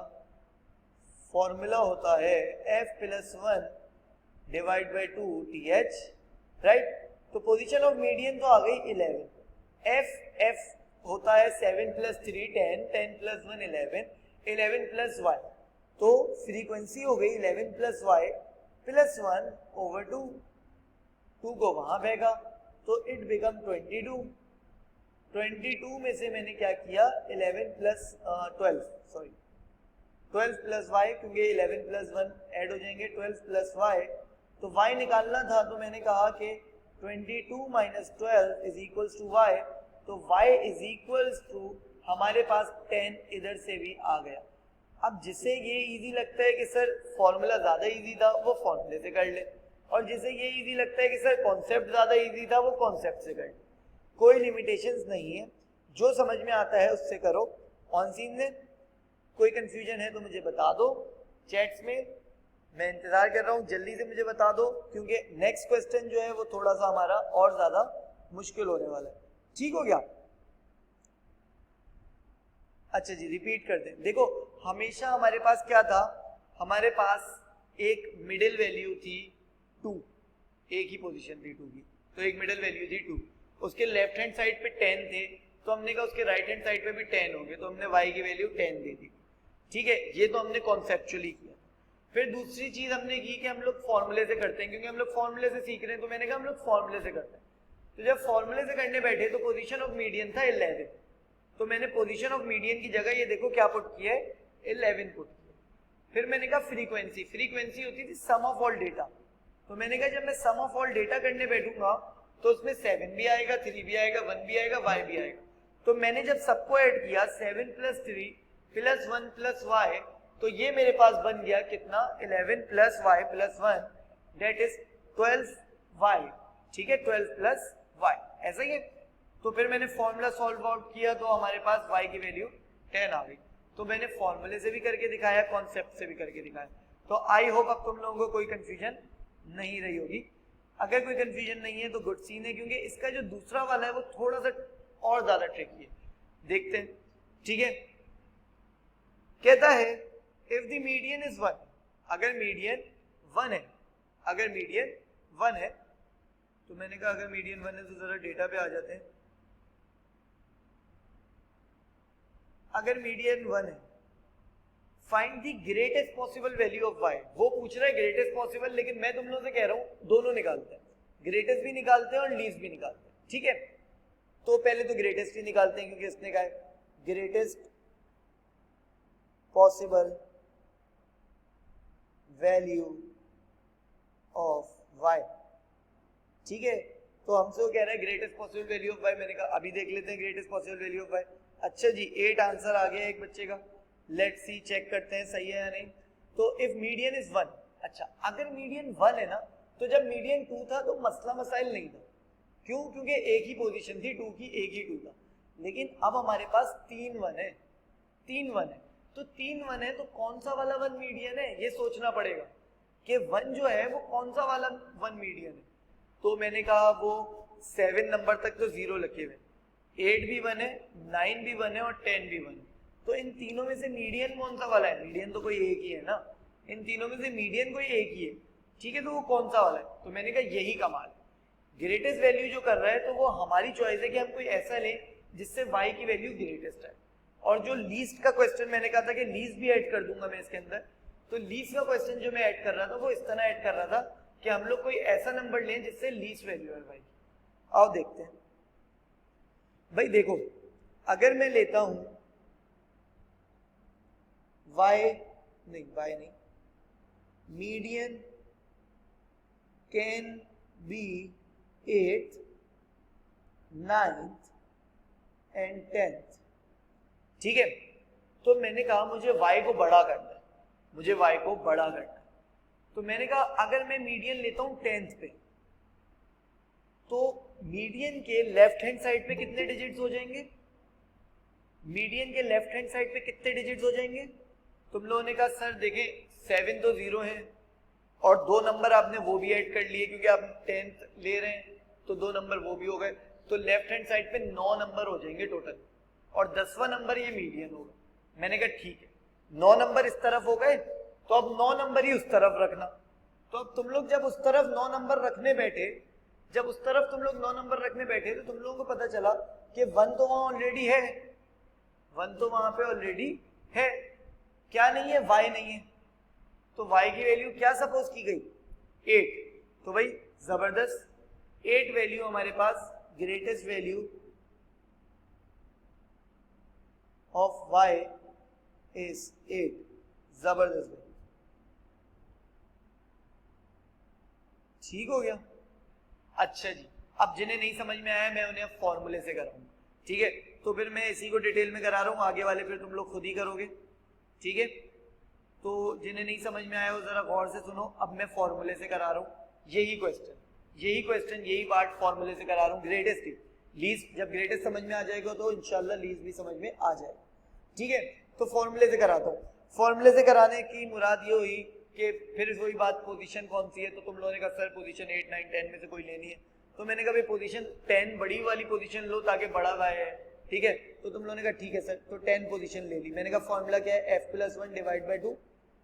S1: फॉर्मूला होता है f+1 divide by 2 TH, right. तो पोजीशन ऑफ मीडियन तो आ गई 11, f होता है 7 + 3 10, 10 + 1 11, 11 + y, तो फ्रीक्वेंसी हो गई 11 + y + 1/2, 2 को वहां भेगा तो इट बिकम 22। 22 में से मैंने क्या किया 11 + 12 सॉरी 12 + y, क्योंकि 11 + 1 ऐड हो जाएंगे, 12 + y, तो y निकालना था तो मैंने कहा कि 22 - 12 = y, तो y = हमारे पास 10 इधर से भी आ गया। अब जिसे ये इजी लगता है कि सर फॉर्मूला ज्यादा इजी था वो फॉर्मूले से कर ले, और जिसे ये इजी लगता है कि सर कॉन्सेप्ट ज्यादा इजी था वो कॉन्सेप्ट से कर ले, कोई लिमिटेशंस नहीं है, जो समझ में आता है उससे करो। ऑन सीन है, कोई कंफ्यूजन है तो मुझे बता दो चैट्स में, मैं इंतजार कर रहा हूँ, जल्दी से मुझे बता दो, क्योंकि नेक्स्ट क्वेश्चन जो है वो थोड़ा सा हमारा और ज्यादा मुश्किल होने वाला है, ठीक हो गया। अच्छा जी, रिपीट कर दें। देखो हमेशा हमारे पास क्या था, हमारे पास एक मिडिल वैल्यू थी 2, एक ही पोजीशन थी 2 की, तो एक मिडिल वैल्यू थी 2, उसके लेफ्ट हैंड साइड पे 10 थे, तो हमने कहा उसके राइट हैंड साइड पे भी 10 होंगे, तो हमने y की वैल्यू 10 दे दी, ठीक है। ये तो हमने कॉन्सेप्चुअली किया। फिर दूसरी चीज हमने की कि हम लोग फॉर्मूले से करते हैं, क्योंकि हम लोग फॉर्मूले से सीख रहे हैं, तो मैंने कहा हम लोग फॉर्मूले से करते हैं। तो जब फॉर्मूले से करने बैठे तो पोजीशन ऑफ मीडियन था 11, तो मैंने पोजीशन ऑफ मीडियन की जगह ये देखो क्या पुट किया है 11 पुट किया। फिर मैंने कहा फ्रीक्वेंसी, फ्रीक्वेंसी होती थी सम ऑफ ऑल डेटा, तो मैंने कहा जब मैं सम ऑफ ऑल डेटा करने बैठूंगा तो उसमें 7 भी आएगा, 3 भी आएगा, 1 भी आएगा, y भी आएगा। तो मैंने जब सबको ऐड किया 7 + 3 + 1 + y, तो ये मेरे पास बन गया कितना 11 + y + 1 दैट इज 12y, ठीक है, 12 + y, ऐसा ही है। तो फिर मैंने फॉर्मूला सॉल्व आउट किया तो हमारे पास y की वैल्यू 10 आ गई। तो मैंने फॉर्मूले से भी करके दिखाया, कॉन्सेप्ट से भी करके दिखाया। तो आई होप अब तुम लोगों को कोई कंफ्यूजन नहीं रही होगी। अगर कोई कंफ्यूजन नहीं है तो गुड सीन है, क्योंकि इसका जो दूसरा वाला है वो थोड़ा सा और ज्यादा ट्रिकी है, देखते हैं, ठीक है। कहता है इफ द मीडियन इज 1, अगर मीडियन 1 है, अगर मीडियन 1 है, तो मैंने कहा अगर मीडियन 1 है तो जरा डेटा पे आ जाते हैं। अगर मीडियन 1 है, find the greatest possible value of y, वो पूछ रहा है ग्रेटेस्ट पॉसिबल, लेकिन मैं तुम लोगों से कह रहा हूं दोनों निकालते हैं, ग्रेटेस्ट भी निकालते हैं और लीस्ट भी निकालते हैं, ठीक है। तो पहले तो ग्रेटेस्ट ही निकालते हैं, क्योंकि इसने कहा है greatest possible value of y, ठीक है। तो हमसे वो कह रहा है greatest possible value of y, मैंने कहा अभी देख लेते हैं greatest possible value of y। अच्छा जी, 8 आंसर आ गया एक बच्चे का, लेट्स सी, चेक करते हैं सही है या नहीं। तो इफ मीडियन इज 1, अच्छा अगर मीडियन 1 है ना, तो जब मीडियन 2 था तो मसला मसाइल नहीं था, क्यों, क्योंकि एक ही पोजीशन थी 2 की, एक ही 2 था। लेकिन अब हमारे पास 3 1 है, 3 1 है, तो 3 1 है तो कौन सा वाला 1 मीडियन है ये सोचना पड़ेगा कि 1 जो है वो कौन सा वाला 1 मीडियन है। तो मैंने कहा वो 7 नंबर तक तो 0 लिखे हुए, 8 भी 1 है, 9 भी 1 है और 10 भी 1 है। तो इन तीनों में से मीडियन कौन सा वाला है, मीडियन तो कोई एक ही है ना, इन तीनों में से मीडियन कोई एक ही है, ठीक है। तो वो कौन सा वाला है, तो मैंने कहा यही कमाल, ग्रेटेस्ट वैल्यू जो कर रहा है तो वो हमारी चॉइस है कि हम कोई ऐसा लें जिससे y की वैल्यू ग्रेटेस्ट है। और जो लीस्ट का क्वेश्चन मैंने कहा था कि लीस्ट भी ऐड कर दूंगा मैं इसके अंदर, तो लीस्ट का क्वेश्चन जो मैं ऐड कर रहा था वो इस तरह ऐड कर रहा था कि हम लोग कोई ऐसा नंबर लें जिससे लीस्ट वैल्यू है y। आओ देखते हैं भाई, देखो अगर मैं लेता हूं y नहीं, median can be 8th, 9th and 10th। ठीक है, तो मैंने कहा मुझे y को बड़ा करना है, मुझे y को बड़ा करना है। तो मैंने कहा अगर मैं मीडियन लेता हूं 10th पे, तो मीडियन के लेफ्ट हैंड साइड पे कितने डिजिट्स हो जाएंगे? मीडियन के लेफ्ट हैंड साइड पे कितने डिजिट्स हो जाएंगे? तुम लोगों ने कहा सर देखें 7 तो 0 है और 2 नंबर आपने वो भी ऐड कर लिए क्योंकि आप 10th ले रहे हैं, तो 2 नंबर वो भी हो गए, तो लेफ्ट हैंड साइड पे 9 नंबर हो जाएंगे टोटल, और 10वां नंबर ये मीडियन होगा। मैंने कहा ठीक है, 9 नंबर इस तरफ हो गए, तो अब 9 नंबर ही उस तरफ रखना। तो अब तुम लोग जब उस तरफ 9 नंबर रखने बैठे, जब उस तरफ तुम लोग 9 नंबर रखने बैठे, तो तुम लोगों को पता चला कि 1 तो वहां ऑलरेडी है, 1 तो वहां पे ऑलरेडी है, क्या नहीं है? y नहीं है। तो y की वैल्यू क्या सपोज की गई? 8। तो भाई जबरदस्त, 8 वैल्यू हमारे पास, greatest value of y is 8। जबरदस्त भाई, ठीक हो गया। अच्छा जी, अब जिन्हें नहीं समझ में आया मैं उन्हें अब फॉर्मूले से कराऊंगा, ठीक है? तो फिर मैं इसी को डिटेल में करा रहा हूँ, आगे वाले फिर तुम लोग खुद ही करोगे, ठीक है? तो जिन्हें नहीं समझ में आया वो जरा गौर से सुनो, अब मैं फॉर्मूले से करा रहा हूँ यही क्वेश्चन, यही पार्ट फॉर्मूले से करा रहा हूँ। ग्रेटेस्ट थी, लीस्ट जब ग्रेटेस्ट समझ में आ जाएगा तो इंशाल्लाह लीस्ट भी समझ में आ जाएगा, ठीक है? तो फॉर्मूले से कराता हूँ। फॉर्मूले से कराने की मुराद ये हुई कि फिर वही बात, पोजीशन कौन सी है? तो तुम लोगों ने कहा सर पोजीशन 8, 9, 10 में से कोई लेनी है, तो मैंने कहा भाई पोजीशन 10 बड़ी वाली पोजीशन लो ताकि बड़ा y है, ठीक है? तो तुम लोगों ने कहा ठीक है सर, तो 10 पोजीशन ले ली। मैंने कहा फॉर्मूला क्या है? f+1 डिवाइड बाई 2,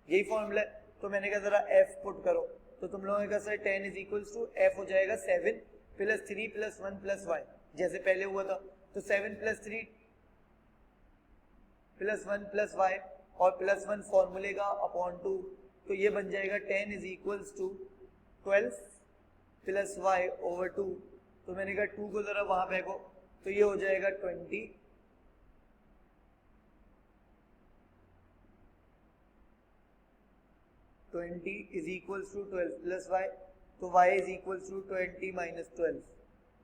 S1: यही फॉर्मूला है। तो मैंने कहा जरा f पुट करो, तो तुम लोगों ने कहा sir 10 is equals to f हो जाएगा 7 + 3 + 1 + y, जैसे पहले हुआ था। तो 7 + 3 + 1 + y और +1 फॉर्मूले का अपॉन 2, तो ये बन जाएगा 10 is equals to 12 + y over 2। तो मैंने कहा 2 को जरा वहां फेंको, तो ये हो जाएगा 20 इज इक्वल्स टू 12 + y, तो y is equals to 20 - 12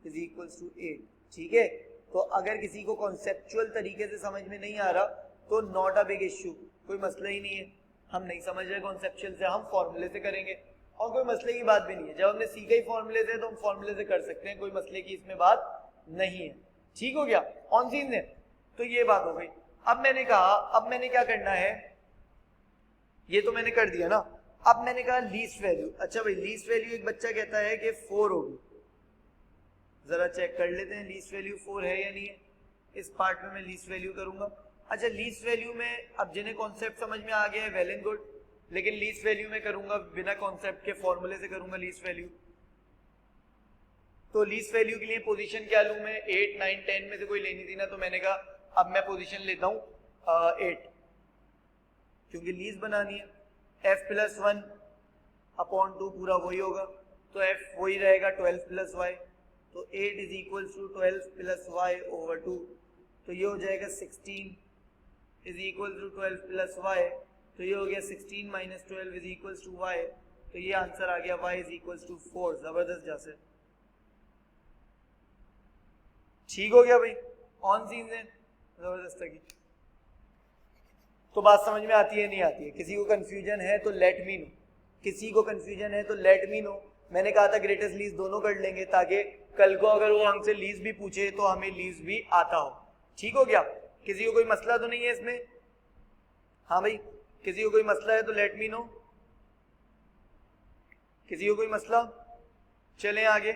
S1: is equals to 8, ठीक है? तो अगर किसी को कॉन्सेप्चुअल तरीके से समझ में नहीं आ रहा तो नॉट अ बिग इश्यू, कोई मसला ही नहीं है। हम नहीं समझ रहे कॉन्सेप्चुअल से, हम फॉर्मूले से करेंगे और कोई मसले की बात भी नहीं है। जब हमने सीखा ही फॉर्मूले से तो हम फॉर्मूले से कर सकते हैं, कोई मसले की इसमें बात नहीं है, ठीक हो गया? ऑन सीन ने, तो ये बात हो गई। अब मैंने कहा अब मैंने क्या करना है, ये तो मैंने कर दिया ना। अब मैंने कहा लीस्ट वैल्यू। अच्छा भाई लीस्ट वैल्यू एक बच्चा कहता है कि 4 होगी, जरा चेक कर लेते हैं लीस्ट वैल्यू 4 है या नहीं है। इस पार्ट में मैं लीस्ट वैल्यू करूंगा। अच्छा लीस्ट वैल्यू में अब जिन्हें कॉन्सेप्ट समझ में आ गया है वेल एंड गुड, लेकिन लीस्ट वैल्यू में करूंगा बिना कॉन्सेप्ट के, फॉर्मूले से करूंगा लीस्ट वैल्यू। तो लीस्ट वैल्यू के लिए पोजीशन क्या लूं मैं? 8, 9, 10 में से कोई लेनी थी ना, तो मैंने कहा अब मैं पोजीशन लेता हूं 8, क्योंकि लीस्ट बनानी है। f+1 अपॉन 2 पूरा वही होगा, तो f वही रहेगा 12 + y, तो 8 is equal to 12 + y over 2, तो ये हो जाएगा 16 इज इक्वल टू 12 + y, तो ये हो गया 16 - 12 इज इक्वल टू y, तो ये आंसर आ गया y इज इक्वल टू 4। जबरदस्त जैसे, ठीक हो गया भाई, ऑन सीन है जबरदस्त की। तो बात समझ में आती है नहीं आती है? किसी को कंफ्यूजन है तो लेट मी नो, किसी को कंफ्यूजन है तो लेट मी नो। मैंने कहा था ग्रेटेस्ट लीस्ट दोनों कर लेंगे ताकि कल को अगर वो हमसे लीस्ट भी पूछे तो हमें लीस्ट भी आता हो, ठीक हो गया? किसी को कोई मसला तो नहीं है इसमें? हाँ भाई, किसी को कोई मसला है तो लेट मी नो। किसी को कोई मसला? चलें आगे,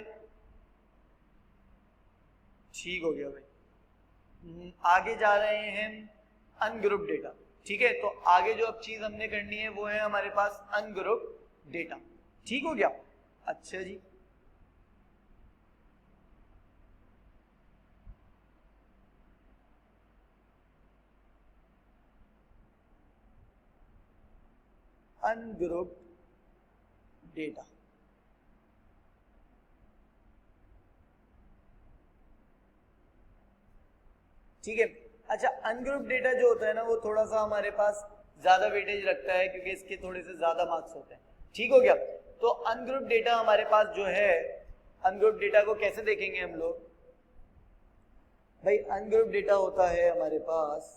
S1: ठीक हो गया भाई। आगे जा रहे हैं अनग्रुप डेटा, ठीक है? तो आगे जो अब चीज हमने करनी है वो है हमारे पास अनग्रुप डेटा, ठीक हो गया? अच्छा जी, अनग्रुप डेटा, ठीक है? अच्छा अनग्रुप डेटा जो होता है ना वो थोड़ा सा हमारे पास ज्यादा वेटेज रखता है क्योंकि इसके थोड़े से ज्यादा मार्क्स होते हैं, ठीक हो गया? तो अनग्रुप डेटा हमारे पास जो है अनग्रुप डेटा को कैसे देखेंगे हम लोग? भाई अनग्रुप डेटा होता है हमारे पास,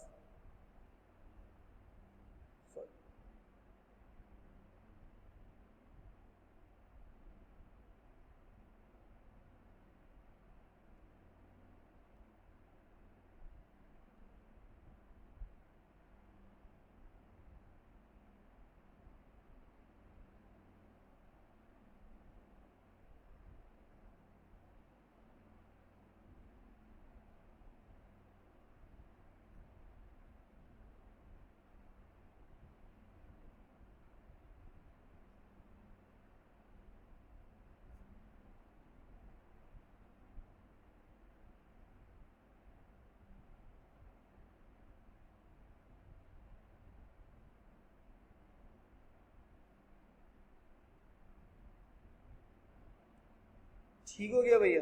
S1: ठीक हो गया भैया?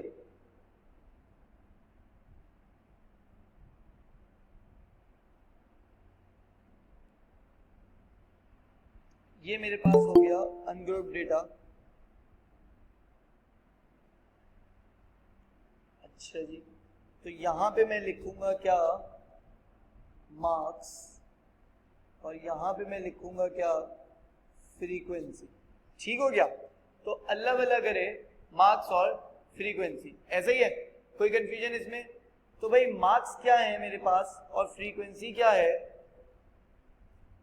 S1: ये मेरे पास हो गया अनग्रुप डेटा। अच्छा जी, तो यहां पे मैं लिखूंगा क्या? मार्क्स। और यहां पे मैं लिखूंगा क्या? फ्रीक्वेंसी। ठीक हो गया? तो अल्लाह वल्लाह करे मार्क्स और फ्रीक्वेंसी, ऐसा ही है? कोई कंफ्यूजन इसमें? तो भाई मार्क्स क्या है मेरे पास और फ्रीक्वेंसी क्या है?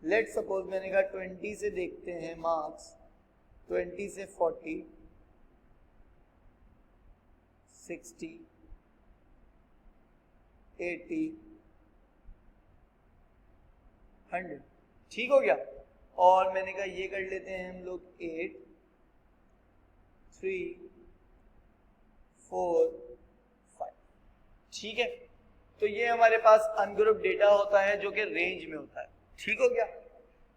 S1: लेट सपोज मैंने कहा 20 से देखते हैं मार्क्स, 20 से 40, 60, 80, 100। ठीक हो गया? और मैंने कहा ये कर लेते हैं हम लोग 8, 3, 4, 5। ठीक है? तो ये हमारे पास अनग्रुप डेटा होता है जो कि रेंज में होता है। ठीक हो गया?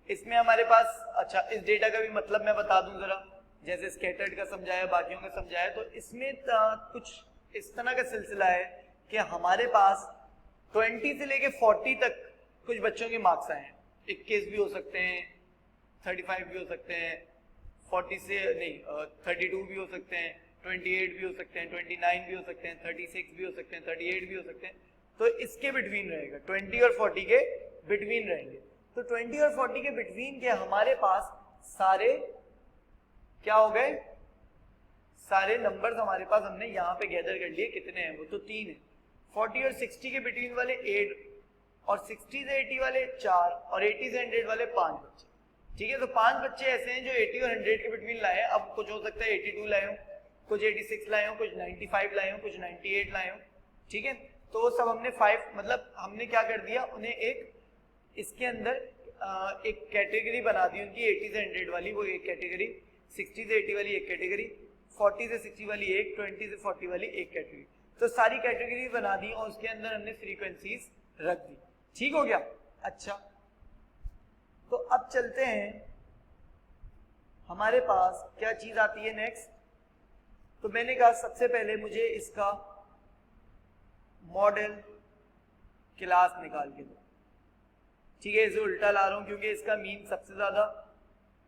S1: इसमें हमारे पास, अच्छा इस डेटा का भी मतलब मैं बता दूं जरा, जैसे स्कैटर्ड का समझाया, बाकियों का समझाया, तो इसमें कुछ इस तरह का सिलसिला है कि हमारे पास 20 से लेके 40 तक कुछ बच्चों के मार्क्स आए हैं। 21 भी हो सकते हैं, 35 भी हो सकते हैं, 40 से नहीं 32 भी हो सकते हैं, 28 भी हो सकते हैं, 29 भी हो सकते हैं, 36 भी हो सकते हैं, 38 भी हो सकते हैं। तो इसके बिटवीन रहेगा, 20 और 40 के बिटवीन रहेंगे। तो 20 और 40 के बिटवीन के हमारे पास सारे क्या हो गए? सारे नंबर्स हमारे पास हमने यहाँ पे गैदर कर लिए। कितने हैं वो? तो 3 है। 40 और 60 के बिटवीन वाले 8, और 60 से 80 वाले 4, और 80 से 100 वाले 5 बच्चे। ठीक है? तो 5 बच्चे ऐसे हैं जो 80 और 100 के बिटवीन लाए हैं। अब कुछ हो सकता है 82 लाए हो, कुछ 86 लाए हो, कुछ 95 लाए हो, कुछ 98 लाए हो। ठीक है? तो वो सब हमने 5 मतलब हमने क्या कर दिया, उन्हें एक इसके अंदर एक कैटेगरी बना दी उनकी, 80 से 100 वाली वो एक कैटेगरी, 60 से 80 वाली एक कैटेगरी, 40 से 60 वाली एक, 20 से 40 वाली एक कैटेगरी। तो सारी कैटेगरी बना दी और उसके अंदर हमने फ्रीक्वेंसीज रख दी। ठीक हो गया? अच्छा, तो अब चलते हैं, हमारे पास क्या चीज आती है नेक्स्ट? तो मैंने कहा सबसे पहले मुझे इसका मॉडल क्लास निकाल के दो। ठीक है? इसे उल्टा ला रहा हूं क्योंकि इसका मीन सबसे ज्यादा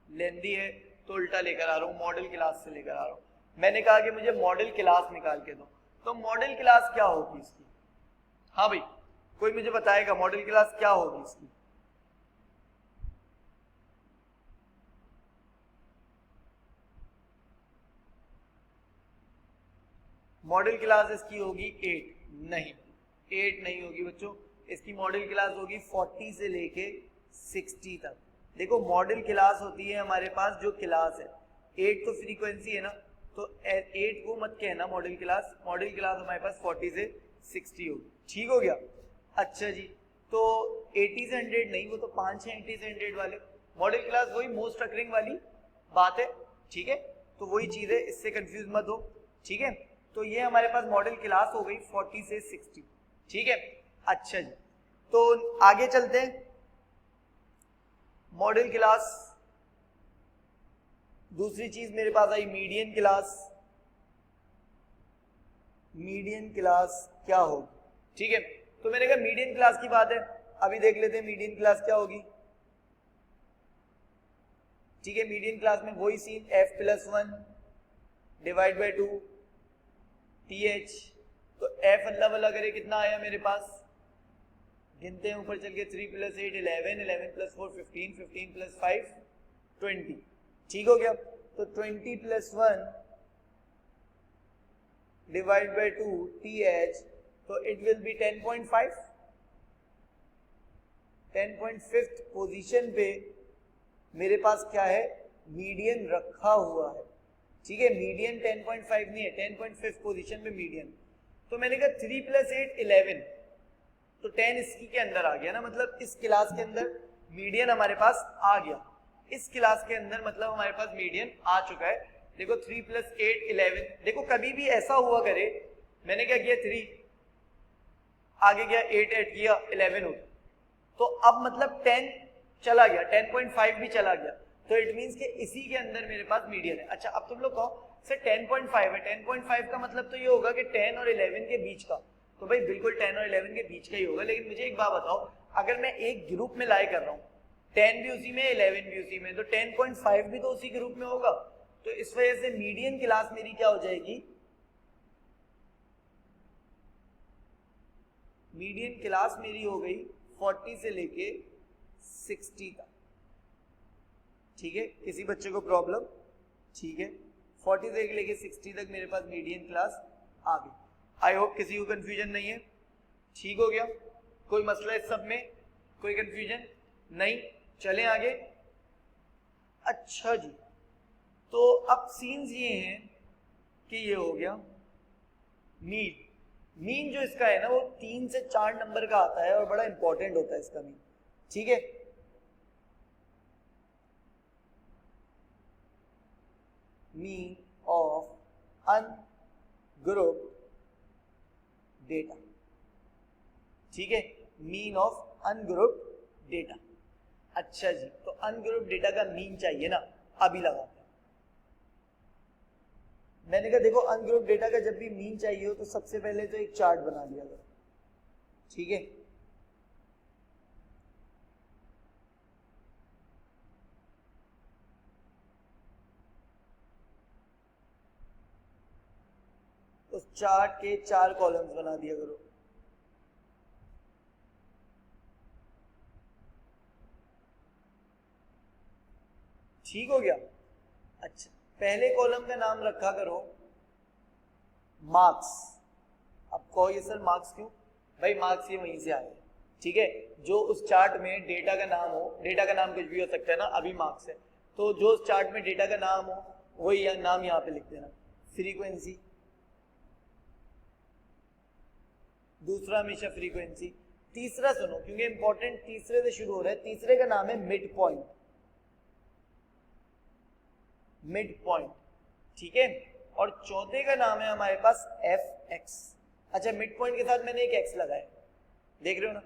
S1: लेंदी है, तो उल्टा लेकर आ रहा हूं, मॉडल क्लास से लेकर आ रहा हूं। मैंने कहा कि मुझे मॉडल क्लास निकाल के दो, तो मॉडल क्लास क्या होगी इसकी? हाँ भाई, कोई मुझे बताएगा मॉडल क्लास क्या होगी इसकी? मॉडल क्लास इसकी होगी 8। नहीं, 8 नहीं होगी बच्चों, इसकी मॉडल क्लास होगी 40 से लेके 60 तक। देखो मॉडल क्लास होती है हमारे पास जो क्लास है, 8 तो फ्रीक्वेंसी है ना, तो 8 को मत कहना मॉडल क्लास। मॉडल क्लास हमारे पास 40 से 60 होगी। ठीक हो गया? अच्छा जी, तो 80 से 100 नहीं, वो तो 5 है 80 से 100 वाले। मॉडल क्लास वही मोस्ट अकरिंग वाली बात है। ठीक है? तो वही चीज है, इससे कंफ्यूज मत हो। ठीक है? तो ये हमारे पास मॉडल क्लास हो गई 40 से 60। ठीक है? अच्छा जी, तो आगे चलते हैं। मॉडल क्लास, दूसरी चीज मेरे पास आई मीडियन क्लास। मीडियन क्लास क्या होगी? ठीक है? तो मैंने कहा मीडियन क्लास की बात है, अभी देख लेते हैं मीडियन क्लास क्या होगी। ठीक है? मीडियन क्लास में वही scene, f+1 divide by 2 TH, तो F अल्लाह वाला करे कितना आया मेरे पास, गिनते हैं ऊपर चल के 3 + 8 11, 11 + 4 15, 15 + 5 20, ठीक हो गया। तो 20 + 1 डिवाइड बाय 2 TH, तो इट विल बी 10.5। 10.5 पोजीशन पे मेरे पास क्या है, मीडियन रखा हुआ है, ठीक है। मीडियन 10.5 नहीं है, 10.5 पोजीशन पे मीडियन। तो मैंने कहा 3 + 8 11, तो 10 इसकी के अंदर आ गया ना, मतलब इस क्लास के अंदर मीडियन हमारे पास आ गया। इस क्लास के अंदर मतलब हमारे पास मीडियन आ चुका है। देखो 3 + 8 11, देखो कभी भी ऐसा हुआ करे, मैंने क्या किया 3 आगे गया 8 ऐड किया 11 हो, तो अब मतलब 10 चला गया, 10.5 भी चला गया, तो इट मींस कि इसी के अंदर मेरे पास मीडियन है। अच्छा अब तुम लोग कहो सर 10.5 है, 10.5 का मतलब तो ये होगा कि 10 और 11 के बीच का, तो भाई बिल्कुल 10 और 11 के बीच का ही होगा। लेकिन मुझे एक बात बताओ, अगर मैं एक ग्रुप में लाई कर रहा हूँ, 10 भी उसी में 11 भी उसी में, तो 10.5 भी तो उसी ग्रुप में होगा, तो इस वजह से मीडियन क्लास मेरी क्या हो जाएगी, मीडियन क्लास मेरी हो गई 40 से लेके 60 तक, ठीक है। किसी बच्चे को प्रॉब्लम, ठीक है, 40 से लेके 60 तक मेरे पास मीडियन क्लास आ गई। आई होप किसी को कंफ्यूजन नहीं है, ठीक हो गया, कोई मसला इस सब में, कोई कंफ्यूजन नहीं, चलें आगे। अच्छा जी, तो अब सीन्स ये हैं कि ये हो गया मीन। मीन जो इसका है ना वो 3 से 4 नंबर का आता है और बड़ा इंपॉर्टेंट होता है इसका मीन, ठीक है। मीन ऑफ अनग्रुप्ड डेटा, ठीक है, मीन ऑफ अनग्रुप्ड डेटा। अच्छा जी, तो अनग्रुप्ड डेटा का मीन चाहिए ना, अभी लगाते हैं। मैंने कहा देखो अनग्रुप्ड डेटा का जब भी मीन चाहिए हो तो सबसे पहले तो एक चार्ट बना लिया करो, ठीक है। उस चार्ट के 4 कॉलम्स बना दिया करो, ठीक हो गया। अच्छा पहले कॉलम का नाम रखा करो मार्क्स। अब कहो ये सर मार्क्स क्यों, भाई मार्क्स ये वहीं से आए, ठीक है। जो उस चार्ट में डेटा का नाम हो, डेटा का नाम कुछ भी हो सकता है ना, अभी मार्क्स है, तो जो उस चार्ट में डेटा का नाम हो वही नाम यहाँ पे लिख देना, फ्रीक्वेंसी, दूसरा हमेशा फ्रीक्वेंसी। तीसरा सुनो क्योंकि इंपॉर्टेंट तीसरे से शुरू हो रहा है, तीसरे का नाम है मिड पॉइंट, मिड पॉइंट, ठीक है। और चौथे का नाम है हमारे पास एफ एक्स। अच्छा मिड पॉइंट के साथ मैंने एक एक्स लगाया, देख रहे हो ना,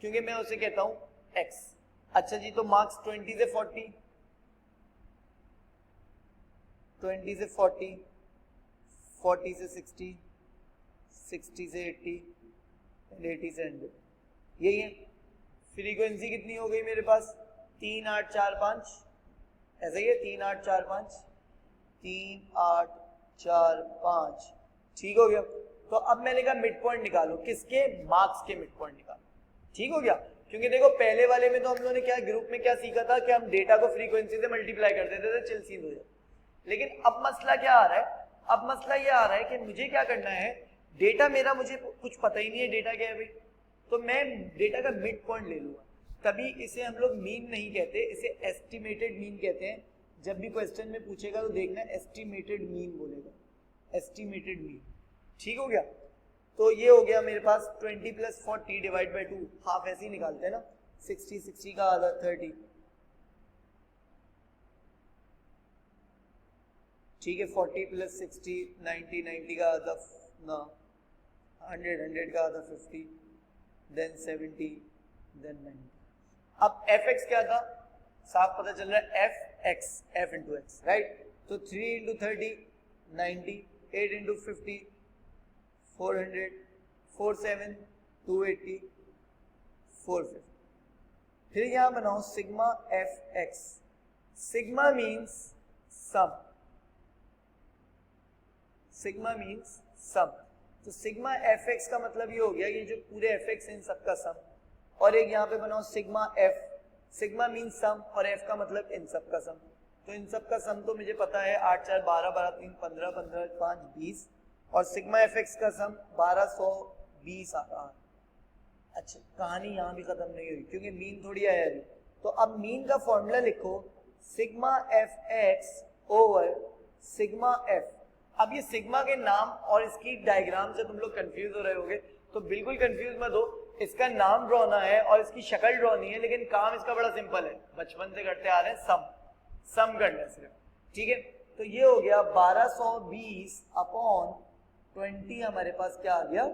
S1: क्योंकि मैं उसे कहता हूं एक्स। अच्छा जी, तो मार्क्स 20 से 40, 20 से 40, 40 से 60, 60 से 80, 80 से 100, यही है। फ्रीक्वेंसी कितनी हो गई मेरे पास, 3 8 4 5, ऐसा ही है 3 8 4 5, 3 8 4 5, ठीक हो गया। तो अब मैंने कहा मिड पॉइंट निकालो, किसके, मार्क्स के मिड पॉइंट निकालो, ठीक हो गया। क्योंकि देखो पहले वाले में तो हम लोगों ने क्या ग्रुप में क्या सीखा था कि हम डेटा को फ्रीक्वेंसी से मल्टीप्लाई कर देते थे, चिल सीन हो जाए। लेकिन अब मसला क्या आ रहा है, अब मसला ये आ रहा है कि मुझे क्या करना है, डेटा मेरा मुझे कुछ पता ही नहीं है डेटा क्या है भाई, तो मैं डेटा का मिड पॉइंट ले लूंगा। तभी इसे हम लोग मीन नहीं कहते, इसे एस्टिमेटेड मीन कहते हैं। जब भी क्वेश्चन में पूछेगा तो देखना एस्टिमेटेड मीन बोलेगा, एस्टिमेटेड मीन, ठीक हो गया। तो ये हो गया मेरे पास 20 + 40 डिवाइड बाय 2, हाफ ऐसे ही निकालते हैं ना, 60 60 का आधा 30, ठीक है। 40 + 60 90, 90 का आधा ना 100, 100 का आधा 50, देन 70, देन 90। अब एफ एक्स क्या था, साफ पता चल रहा है F x, F into x, right. तो 3 × 30 90, 8 × 50 400, 4 7 280, 450। फिर यहां बनाओ sigma F X, sigma means sum, sigma means sum, तो सिग्मा एफ एक्स का मतलब ये हो गया ये जो पूरे एफ एक्स इन सबका सम, और एक यहाँ पे बनाओ सिग्मा एफ, सिग्मा मीन सम और एफ का मतलब इन सब का सम। तो इन सब का सम तो मुझे पता है 8 4 12 12 3 15 15 5 20, और सिग्मा एफ एक्स का सम 1220 आ रहा है। अच्छा, कहानी यहाँ भी खत्म नहीं हुई क्योंकि मीन थोड़ी आया अभी। तो अब मीन का फॉर्मूला लिखो sigma F x over sigma F. अब ये सिग्मा के नाम और इसकी डायग्राम से तुम लोग कंफ्यूज हो रहे होगे, तो बिल्कुल कंफ्यूज मत हो। इसका नाम ड्रॉ होना है और इसकी शक्ल ड्रॉ नहीं है, लेकिन काम इसका बड़ा सिंपल है, बचपन से करते आ रहे हैं, सम करना है सिर्फ। ठीक है, तो ये हो गया 1220 अपॉन 20, हमारे पास क्या आ गया,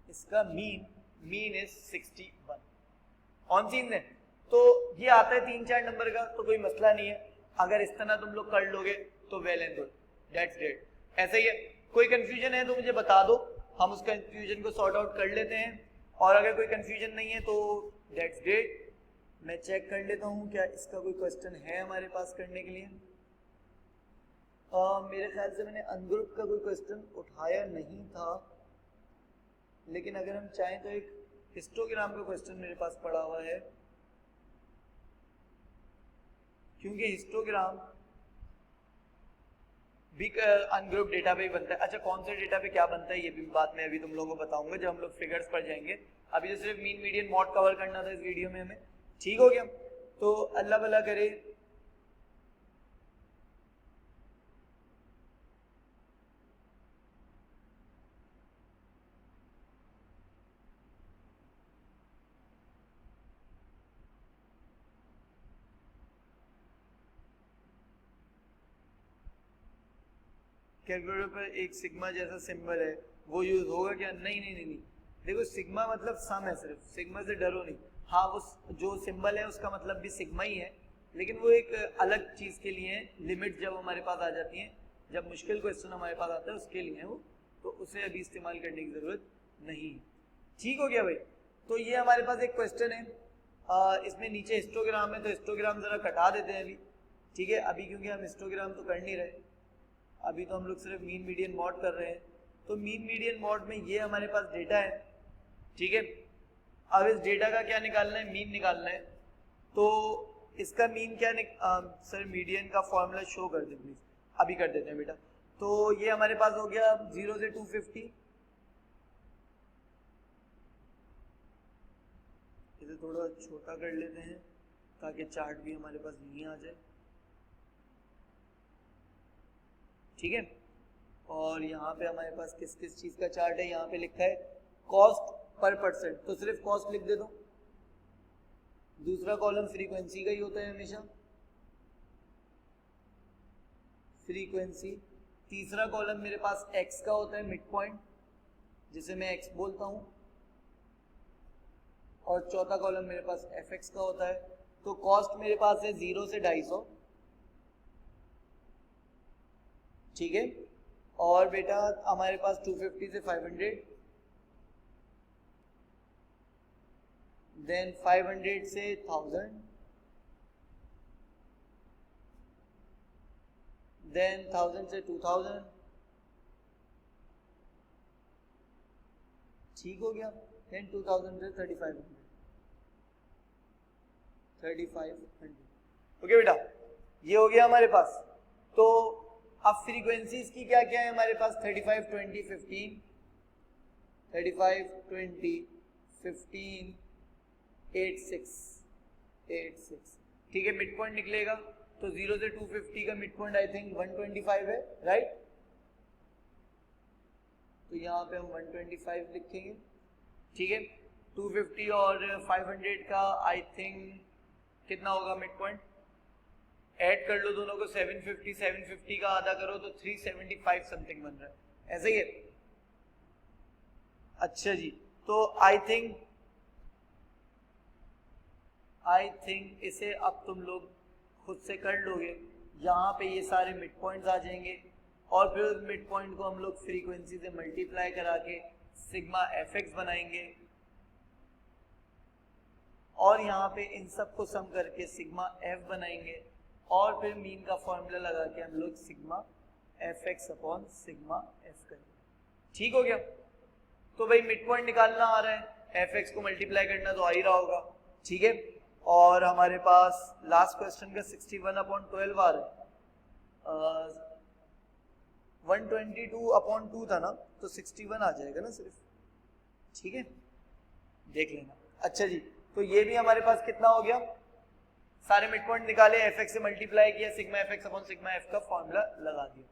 S1: इसका मीन इज 61 ऑन सीन है। तो ये आता है 3-4 नंबर का, तो कोई मसला नहीं है। अगर इस तरह तुम लोग कर लोगे तो well and good, that's great. ऐसा ही है, कोई कंफ्यूजन है तो मुझे बता दो, हम उस कंफ्यूजन को सॉर्ट आउट कर लेते हैं, और अगर कोई कंफ्यूजन नहीं है तो दैट्स ग्रेट। मैं चेक कर लेता हूँ क्या इसका कोई क्वेश्चन है हमारे पास करने के लिए। मेरे ख्याल से मैंने अनग्रुप का कोई क्वेश्चन उठाया नहीं था, लेकिन अगर हम चाहें तो एक हिस्टोग्राम का क्वेश्चन मेरे पास पड़ा हुआ है, क्योंकि हिस्टोग्राम भी अनग्रुप डेटा पे ही बनता है। अच्छा, कौन से डेटा पे क्या बनता है ये भी बात मैं अभी तुम लोगों को बताऊंगा जब हम लोग फिगर्स पर जाएंगे। अभी तो सिर्फ मीन मीडियन मॉड कवर करना था इस वीडियो में हमें। ठीक हो गया, तो अल्लाह भला करे। कैलकुलेटर पर एक सिग्मा जैसा सिंबल है, वो यूज होगा क्या? नहीं नहीं नहीं नहीं, देखो सिग्मा मतलब सम है, सिर्फ सिग्मा से डरो नहीं। हाँ, वो जो सिंबल है उसका मतलब भी सिग्मा ही है, लेकिन वो एक अलग चीज के लिए है। लिमिट जब हमारे पास आ जाती है, जब मुश्किल क्वेश्चन हमारे पास आता है उसके लिए है वो, तो उसे अभी इस्तेमाल करने की जरूरत नहीं है। ठीक हो गया भाई। तो ये हमारे पास एक क्वेश्चन है, इसमें नीचे हिस्टोग्राम है, तो हिस्टोग्राम जरा कटा देते हैं अभी। ठीक है, अभी क्योंकि हम हिस्टोग्राम तो कर नहीं रहे, अभी तो हम लोग सिर्फ मीन मीडियन मॉड कर रहे हैं। तो मीन मीडियन मॉड में ये हमारे पास डेटा है। ठीक है, अब इस डेटा का क्या निकालना है? मीन निकालना है। तो इसका मीन क्या सर मीडियन का फॉर्मूला शो कर दे प्लीज। अभी कर देते हैं बेटा। तो ये हमारे पास हो गया 0 से 250। इसे थोड़ा छोटा कर लेते हैं ताकि चार्ट भी हमारे पास नहीं आ जाए। ठीक है, और यहाँ पे हमारे पास किस किस चीज का चार्ट है? यहाँ पे लिखा है कॉस्ट पर परसेंट, तो सिर्फ कॉस्ट लिख दे दो। दूसरा कॉलम फ्रीक्वेंसी का ही होता है हमेशा, फ्रीक्वेंसी। तीसरा कॉलम मेरे पास एक्स का होता है, मिड पॉइंट, जिसे मैं एक्स बोलता हूँ, और चौथा कॉलम मेरे पास एफ एक्स का होता है। तो कॉस्ट मेरे पास है 0 से 250। ठीक है, और बेटा हमारे पास 250 से 500, देन 500 से 1000, देन 1000 से 2000। ठीक हो गया, देन 2000 से 3500। ओके बेटा, ये हो गया हमारे पास। तो अब फ्रीक्वेंसीज की क्या क्या है हमारे पास? 35 20 15, 35 20 15 86। ठीक है, मिड पॉइंट निकलेगा, तो 0 से 250 का मिड पॉइंट आई थिंक 125 है, राइट? तो यहाँ पे हम 125 लिखेंगे। ठीक है, 250 और 500 का आई थिंक कितना होगा मिड पॉइंट? ऐड कर लो दोनों को, 750 का आधा करो तो 375 समथिंग बन रहा है, ऐसे ही है। अच्छा जी, तो आई थिंक इसे अब तुम लोग खुद से कर लोगे। यहाँ पे ये सारे मिड पॉइंट्स आ जाएंगे, और फिर उस मिड पॉइंट को हम लोग फ्रीक्वेंसी से मल्टीप्लाई करा के सिग्मा एफ एक्स बनाएंगे, और यहाँ पे इन सब को सम करके सिग्मा एफ बनाएंगे, और फिर मीन का फॉर्मूला लगा के हम लोग sigma F x upon sigma F करेंगे। ठीक हो गया। तो भाई मिड पॉइंट निकालना आ रहा है, एफ एक्स को मल्टीप्लाई करना तो आ ही रहा होगा। ठीक है, और हमारे पास लास्ट क्वेश्चन का 61/12 आ रहा है, 122/2 था ना, तो 61 आ जाएगा ना सिर्फ। ठीक है, देख लेना। अच्छा जी, तो ये भी हमारे पास कितना हो गया, सारे मिड पॉइंट निकाले, एफ एक्स से मल्टीप्लाई किया, sigma F x upon sigma F का फॉर्मूला लगा दिया।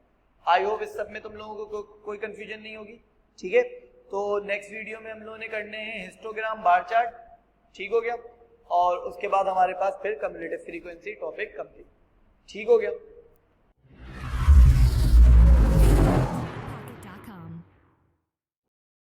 S1: आई होप इस सब में तुम लोगों को कोई कंफ्यूजन नहीं होगी। ठीक है, तो नेक्स्ट वीडियो में हम लोगों ने करने हैं हिस्टोग्राम बार चार्ट। ठीक हो गया, और उसके बाद हमारे पास फिर कम्युलेटिव फ्रीक्वेंसी टॉपिक कंप्लीट। ठीक हो गया।